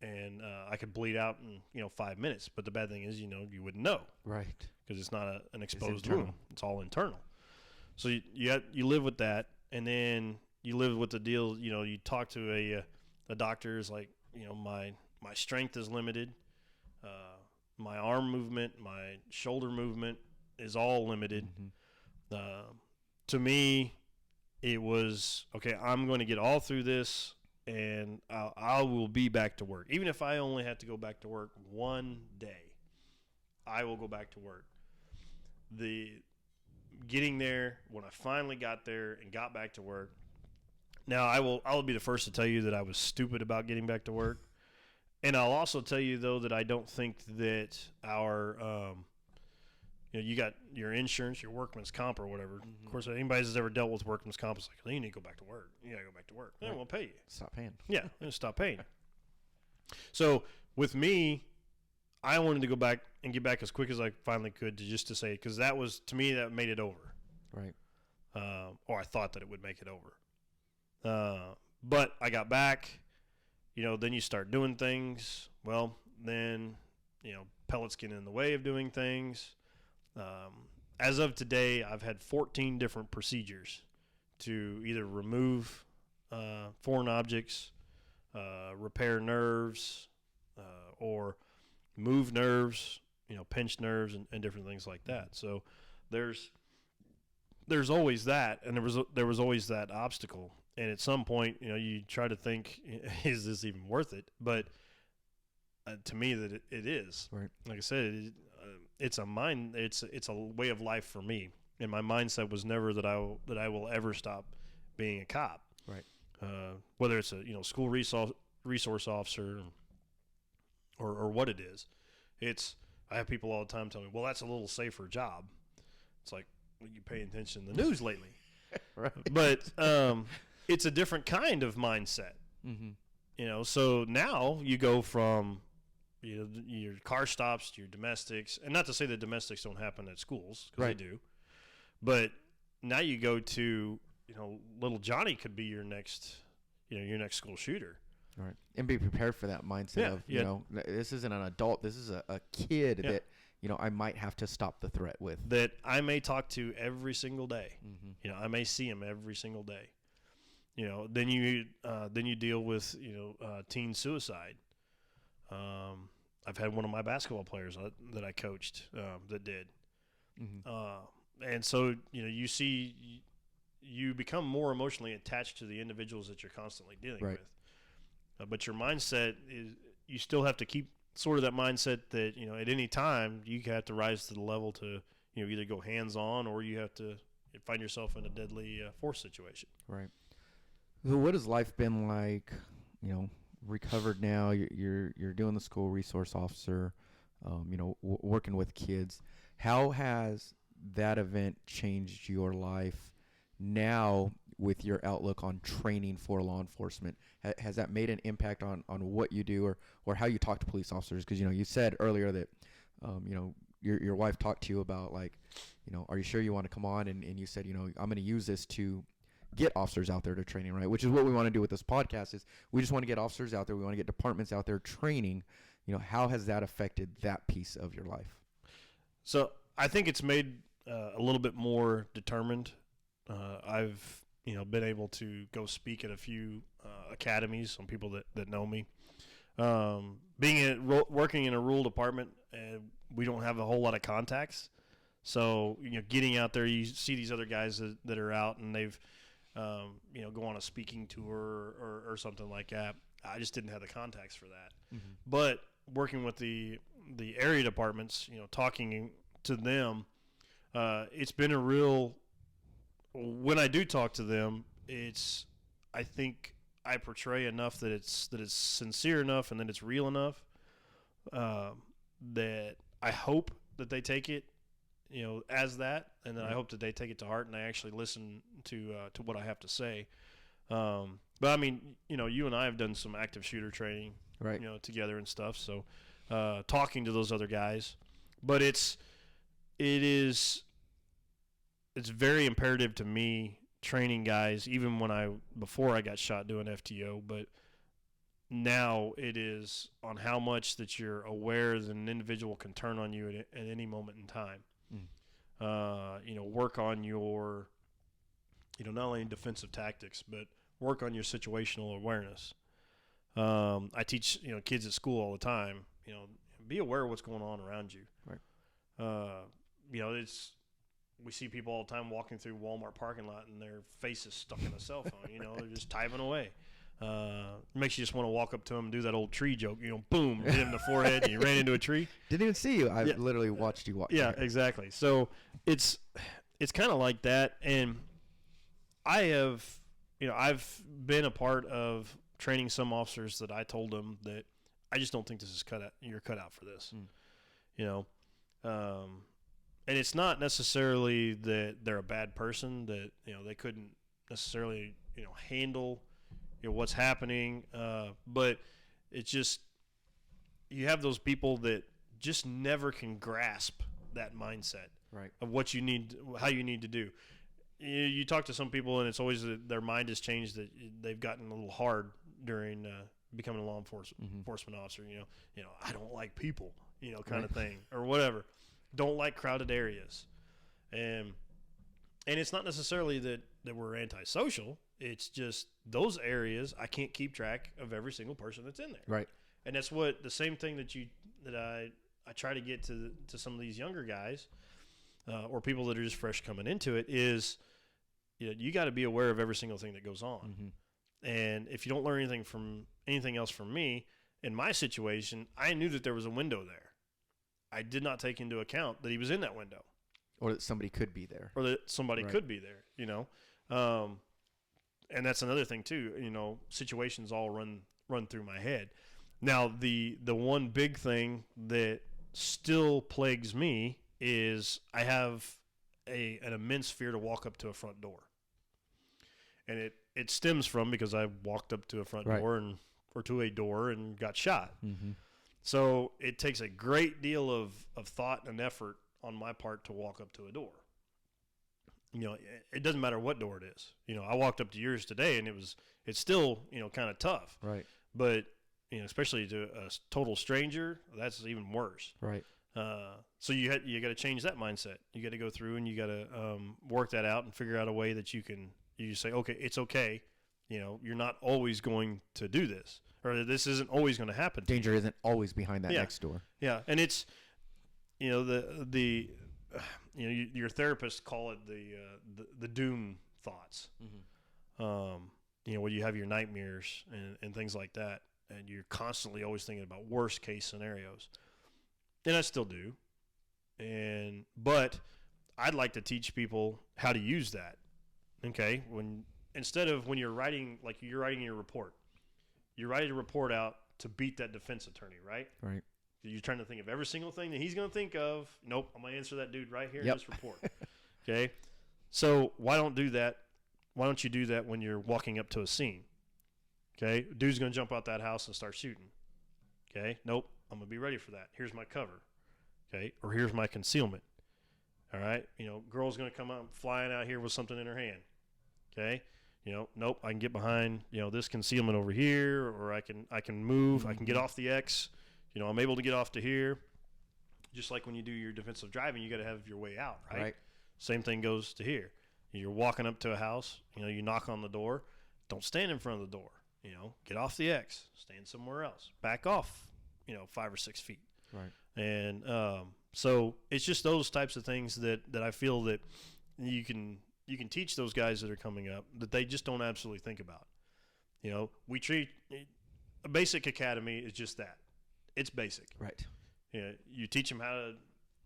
and I could bleed out in, 5 minutes. But the bad thing is, you wouldn't know. Right. Because it's not an exposed wound. It's all internal. So you live with that, and then you live with the deal, you talk to a doctor is like, my strength is limited. My arm movement, my shoulder movement is all limited. To me, it was, okay, I'm going to get all through this, and I will be back to work. Even if I only have to go back to work one day, I will go back to work. The getting there, when I finally got there and got back to work, now I will be the first to tell you that I was stupid about getting back to work. And I'll also tell you, though, that I don't think that our you got your insurance, your workman's comp or whatever. Mm-hmm. Of course, anybody that's ever dealt with workman's comp is like, well, you need to go back to work. You got to go back to work. They won't pay you. Stop paying. Yeah, and stop paying. So with me, I wanted to go back and get back as quick as I finally could to say, because that was, to me, that made it over. Right. Or I thought that it would make it over. But I got back, then you start doing things. Well, then, pellets get in the way of doing things. As of today, I've had 14 different procedures to either remove foreign objects, repair nerves, or move nerves, pinch nerves and different things like that. So there's always that, and there was always that obstacle. And at some point, you try to think, is this even worth it? But to me, that it is. Right. Like I said, it's a way of life for me. And my mindset was never that I will ever stop being a cop. Right. Whether it's a school resource officer or what it is. I have people all the time tell me, well, that's a little safer job. It's like, well, you pay attention to the news lately. Right. But it's a different kind of mindset. Mm-hmm. So now you go from your car stops to your domestics, and not to say that domestics don't happen at schools, because right. they do, but now you go to little Johnny could be your next school shooter. Right. And be prepared for that mindset of this isn't an adult, this is a kid that I might have to stop the threat with, that I may talk to every single day. Mm-hmm. I may see him every single day. Then you deal with teen suicide. I've had one of my basketball players that I coached that did. Mm-hmm. And so you become more emotionally attached to the individuals that you're constantly dealing right. with. But your mindset is, you still have to keep sort of that mindset that at any time you have to rise to the level to either go hands on, or you have to find yourself in a deadly force situation. Right. So what has life been like? Recovered now. You're doing the school resource officer. Working with kids. How has that event changed your life now with your outlook on training for law enforcement? Has that made an impact on what you do or how you talk to police officers? Because you said earlier that your wife talked to you about, like, are you sure you want to come on? And you said, I'm going to use this to get officers out there to training, right? Which is what we want to do with this podcast. Is we just want to get officers out there. We want to get departments out there training. How has that affected that piece of your life? So I think it's made a little bit more determined. I've been able to go speak at a few academies on people that know me. Working in a rural department, we don't have a whole lot of contacts. So getting out there, you see these other guys that are out, and they've go on a speaking tour or something like that. I just didn't have the contacts for that. Mm-hmm. But working with the area departments, talking to them, it's been a real. When I do talk to them, I think I portray enough that it's sincere enough and that it's real enough that I hope that they take it, as that, and then I hope that they take it to heart and they actually listen to what I have to say. But I mean, you and I have done some active shooter training, right? Together and stuff. So talking to those other guys, but it's very imperative to me training guys, even before I got shot doing FTO, but now it is on how much that you're aware that an individual can turn on you at any moment in time. Work on your, not only defensive tactics, but work on your situational awareness. I teach, kids at school all the time, be aware of what's going on around you. Right. We see people all the time walking through Walmart parking lot and their face is stuck in a cell phone, they're just typing away. Makes you just want to walk up to him and do that old tree joke, boom, hit him in the forehead and you ran into a tree. Didn't even see you. I literally watched you walk. Yeah, exactly. So it's kind of like that. And I have, I've been a part of training some officers that I told them that I just don't think this is you're cut out for this. You know, and it's not necessarily that they're a bad person, that, you know, they couldn't necessarily, you know, handle, you know, what's happening, but it's just, you have those people that just never can grasp that mindset of what you need, how you need to do. You talk to some people, and it's always that their mind has changed, that they've gotten a little hard during becoming a law enforcement officer. You know, I don't like people, you know, kind of thing, or whatever. Don't like crowded areas, and it's not necessarily that we're antisocial. It's just those areas I can't keep track of every single person that's in there. Right. And that's what the same thing that I try to get to some of these younger guys, or people that are just fresh coming into it, is, you know, you got to be aware of every single thing that goes on. And if you don't learn anything else from me, in my situation, I knew that there was a window there. I did not take into account that he was in that window, or that somebody could be there, could be there. You know, and that's another thing too. You know, situations all run through my head. Now, the one big thing that still plagues me is I have an immense fear to walk up to a front door. And it stems from because I walked up to a front door or to a door and got shot. So it takes a great deal of thought and effort on my part to walk up to a door. You know, it doesn't matter what door it is. You know, I walked up to yours today, and it's still, you know, kind of tough. Right. But, you know, especially to a total stranger, that's even worse. Right. So you got to change that mindset. You got to go through and you got to work that out and figure out a way that you say, okay, it's okay. You know, you're not always going to do this, or this isn't always going to happen. Danger isn't always behind that next door. Yeah, and it's, you know, the you know, your therapists call it the doom thoughts. You know, where you have your nightmares and things like that, and you're constantly always thinking about worst case scenarios. And I still do. But I'd like to teach people how to use that. Okay, instead of when you're writing your report, you're writing a report out to beat that defense attorney, right? Right. You're trying to think of every single thing that he's going to think of. Nope, I'm going to answer that dude right here in this report. Okay, so why don't you do that when you're walking up to a scene? Okay, dude's going to jump out that house and start shooting. Okay, nope, I'm going to be ready for that. Here's my cover. Okay, or here's my concealment. All right, you know, girl's going to come out flying out here with something in her hand. Okay, you know, nope, I can get behind, you know, this concealment over here, or I can move, I can get off the X. You know, I'm able to get off to here. Just like when you do your defensive driving, you got to have your way out, right? Same thing goes to here. You're walking up to a house, you know, you knock on the door. Don't stand in front of the door. You know, get off the X, stand somewhere else, back off, you know, 5 or 6 feet. Right. And so it's just those types of things that I feel that you can teach those guys that are coming up that they just don't absolutely think about. You know, we treat a basic academy is just that. It's basic. Right. You know, you teach them how to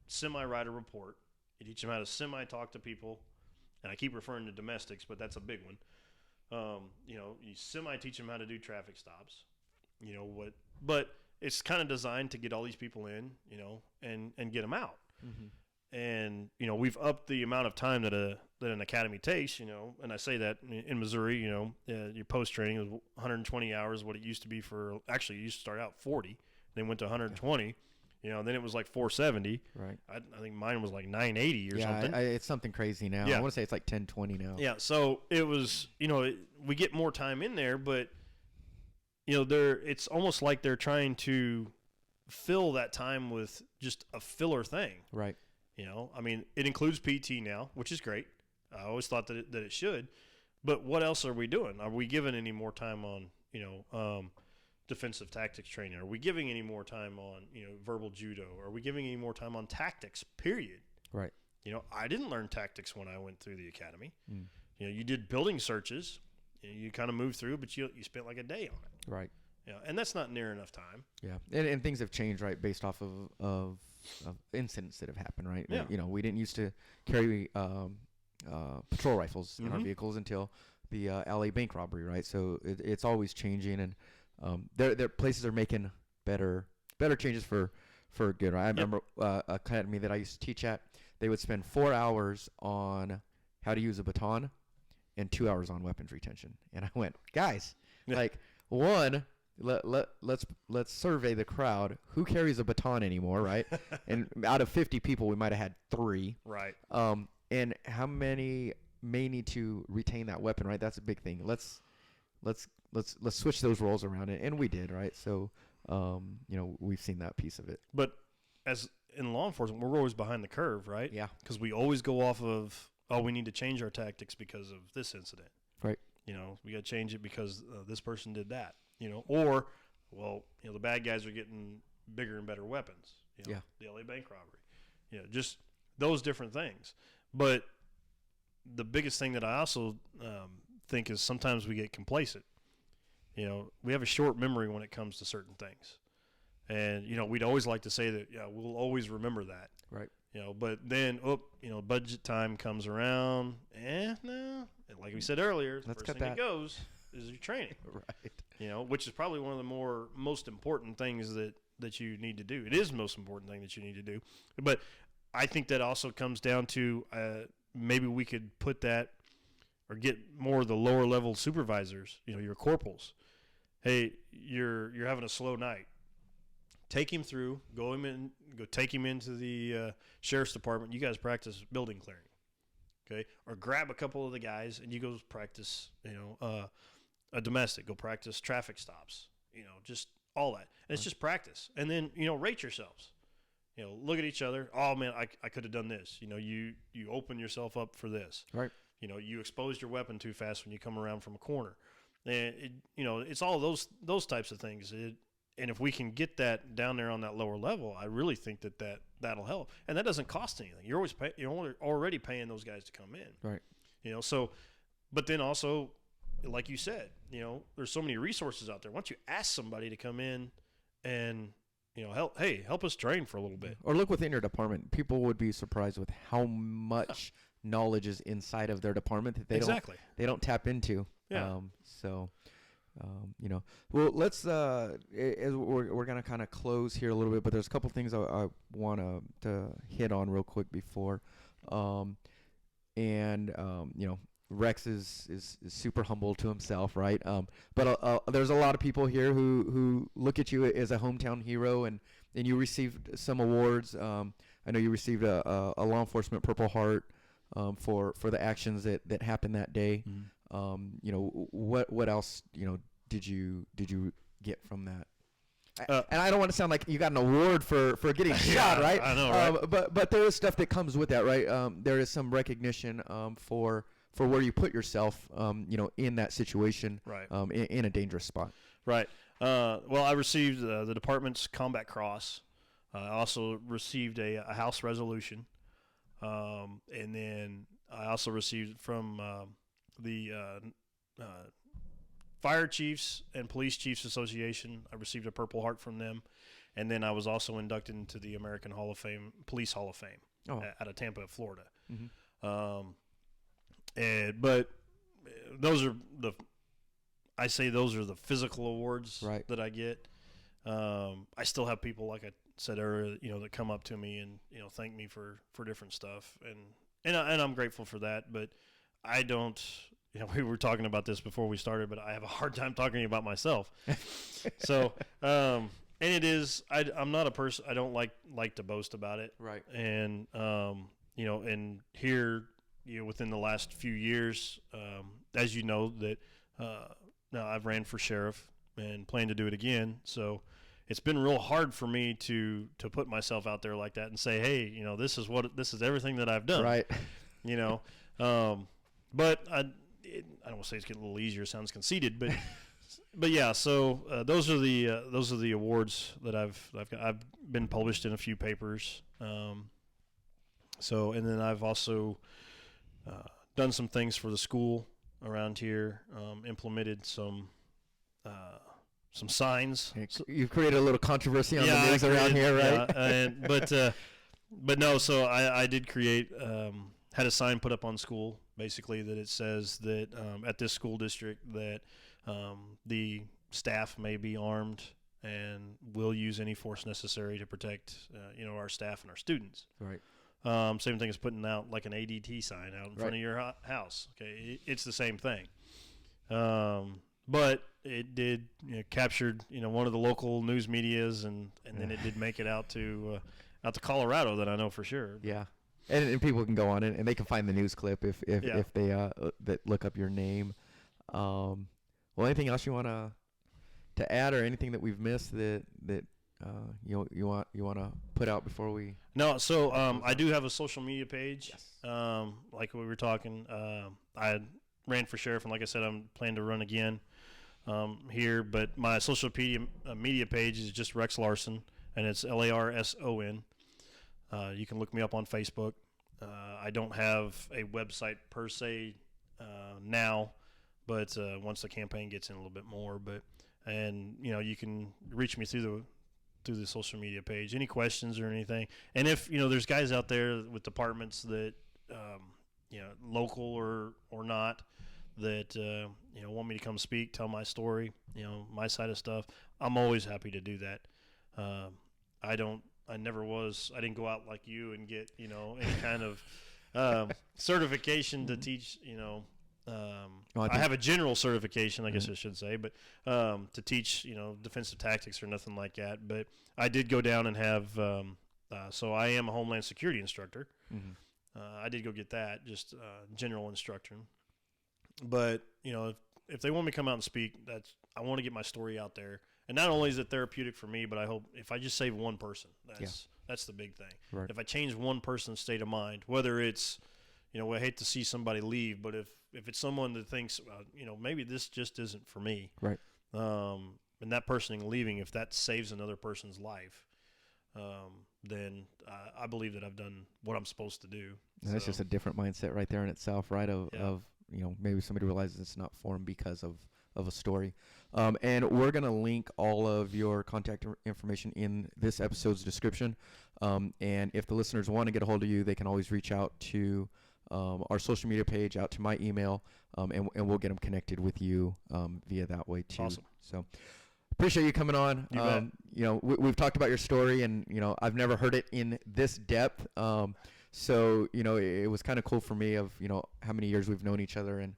semi-write a report. You teach them how to semi-talk to people. And I keep referring to domestics, but that's a big one. You know, you semi-teach them how to do traffic stops. You know, but it's kind of designed to get all these people in, you know, and get them out. And, you know, we've upped the amount of time that an academy takes, you know, and I say that in Missouri, you know, your post-training is 120 hours, what it used to be actually it used to start out 40. Then went to 120, you know, and then it was like 470. Right. I think mine was like 980 or something. Yeah, it's something crazy now. Yeah. I want to say it's like 1020 now. Yeah, so it was, you know, we get more time in there, but, you know, it's almost like they're trying to fill that time with just a filler thing. Right. You know, I mean, it includes PT now, which is great. I always thought that it should. But what else are we doing? Are we giving any more time on, you know, defensive tactics training? Are we giving any more time on, you know, verbal judo? Are we giving any more time on tactics, period? Right. You know, I didn't learn tactics when I went through the academy. You know, you did building searches. You kind of moved through, but you spent like a day on it. Right. Yeah, and that's not near enough time. Yeah, and things have changed, right, based off of incidents that have happened, right? Yeah. You know, we didn't used to carry patrol rifles in our vehicles until the LA bank robbery, right? So it's always changing, and there places are making better changes for good. Right? I remember academy that I used to teach at. They would spend 4 hours on how to use a baton and 2 hours on weapons retention. And I went, guys, like one. Let's survey the crowd. Who carries a baton anymore, right? And out of 50 people, we might have had 3. Right. And how many may need to retain that weapon, right? That's a big thing. Let's switch those roles around, and we did, right? So, we've seen that piece of it. But as in law enforcement, we're always behind the curve, right? Yeah. Because we always go off of, we need to change our tactics because of this incident. Right. We got to change it because this person did that. Or, the bad guys are getting bigger and better weapons. The LA bank robbery. Just those different things. But the biggest thing that I also think is sometimes we get complacent. We have a short memory when it comes to certain things. And, we'd always like to say that, we'll always remember that. Right. But then, budget time comes around. No. And like we said earlier, the first thing that goes is your training. Right. Which is probably one of the most important things that you need to do. It is the most important thing that you need to do. But I think that also comes down to maybe we could put that or get more of the lower level supervisors, your corporals. Hey, you're having a slow night. Take him through, go take him into the sheriff's department. You guys practice building clearing. Okay, or grab a couple of the guys and you go practice, a domestic. Go practice traffic stops. Just all that. And it's just practice. And then rate yourselves. Look at each other. Oh man, I could have done this. You open yourself up for this. Right. You exposed your weapon too fast when you come around from a corner. And it's all those types of things. And if we can get that down there on that lower level, I really think that'll help. And that doesn't cost anything. You're already paying those guys to come in. Right. So, but then also, like you said, there's so many resources out there. Why don't you ask somebody to come in and, help us train for a little bit. Or look within your department. People would be surprised with how much knowledge is inside of their department that they don't tap into. Yeah. Well, let's we're gonna kind of close here a little bit, but there's a couple things I want to hit on real quick before, Rex is super humble to himself, right? But there's a lot of people here who look at you as a hometown hero, and you received some awards. I know you received a law enforcement Purple Heart for the actions that happened that day. Mm-hmm. What else did you get from that? And I don't want to sound like you got an award for getting shot, right? I know, right? But there is stuff that comes with that, right? There is some recognition for where you put yourself, in that situation, right? In a dangerous spot, right? Well, I received the department's Combat Cross. I also received a House resolution, and then I also received from the Fire Chiefs and Police Chiefs Association. I received a Purple Heart from them, and then I was also inducted into the American Hall of Fame, Police Hall of Fame, out of Tampa, Florida. Mm-hmm. But those are the physical awards that I get. I still have people, like I said earlier, that come up to me and thank me for different stuff, and I'm grateful for that. But I don't. We were talking about this before we started, but I have a hard time talking about myself. So, and it is. I'm not a person. I don't like to boast about it. Right. And and here, within the last few years, as you know, that now I've ran for sheriff and plan to do it again. So it's been real hard for me to put myself out there like that and say, hey, this is everything that I've done. Right. But I don't want to say it's getting a little easier. It sounds conceited, but yeah. So those are the awards that I've got. I've been published in a few papers. And then I've also done some things for the school around here. Implemented some signs. You've created a little controversy on the news around here, right? Yeah, but no. So I did create. Had a sign put up on school, basically, that it says that at this school district that the staff may be armed and we'll use any force necessary to protect, our staff and our students. Right. Same thing as putting out like an ADT sign out in front of your house. Okay, it's the same thing. But it did captured one of the local news medias, and then it did make it out to Colorado. That I know for sure. Yeah. And people can go on it and they can find the news clip if they that look up your name. Well, anything else you want to add, or anything that we've missed that you want to put out before we? No. So I do have a social media page. Yes. Like we were talking, I ran for sheriff, and like I said, I'm planning to run again here. But my social media page is just Rex Larson, and it's Larson. You can look me up on Facebook. I don't have a website per se now, but once the campaign gets in a little bit more, you can reach me through the social media page. Any questions or anything, and if there's guys out there with departments that local or not, that want me to come speak, tell my story, my side of stuff, I'm always happy to do that. I didn't go out like you and get, any kind of certification to teach, I have a general certification, I guess I should say, but to teach, defensive tactics or nothing like that. But I did go down and have, so I am a Homeland Security instructor. Mm-hmm. I did go get that, just general instruction. But, if they want me to come out and speak, I want to get my story out there. And not only is it therapeutic for me, but I hope if I just save one person, that's the big thing. Right. If I change one person's state of mind, whether it's, I hate to see somebody leave, but if it's someone that thinks, maybe this just isn't for me. Right. And that person leaving, if that saves another person's life, then I believe that I've done what I'm supposed to do. And that's just a different mindset right there in itself, right? Of maybe somebody realizes it's not for them because of a story. And we're going to link all of your contact information in this episode's description. And if the listeners want to get a hold of you, they can always reach out to our social media page, out to my email, and we'll get them connected with you via that way too. Awesome. So appreciate you coming on. We've talked about your story, and I've never heard it in this depth. So it was kind of cool for me of how many years we've known each other, and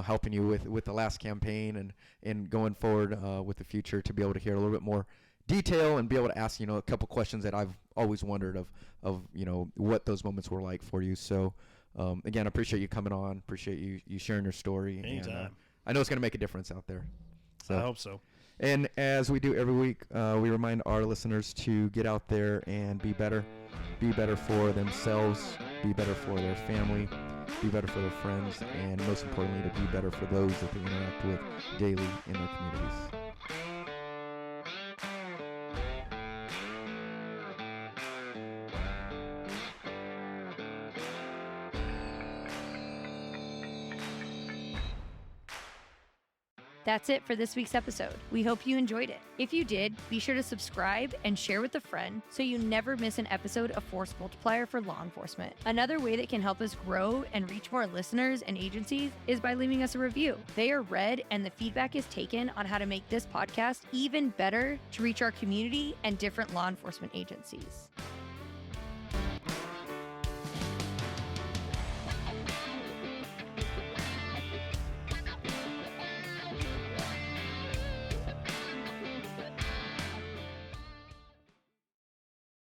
helping you with the last campaign and going forward with the future, to be able to hear a little bit more detail and be able to ask a couple questions that I've always wondered of what those moments were like for you. So again, I appreciate you coming on. Appreciate you sharing your story. Anytime. And, I know it's going to make a difference out there. So I hope so. And as we do every week, we remind our listeners to get out there and be better. Be better for themselves, be better for their family, be better for their friends, and most importantly, to be better for those that they interact with daily in their communities. That's it for this week's episode. We hope you enjoyed it. If you did, be sure to subscribe and share with a friend so you never miss an episode of Force Multiplier for Law Enforcement. Another way that can help us grow and reach more listeners and agencies is by leaving us a review. They are read, and the feedback is taken on how to make this podcast even better to reach our community and different law enforcement agencies.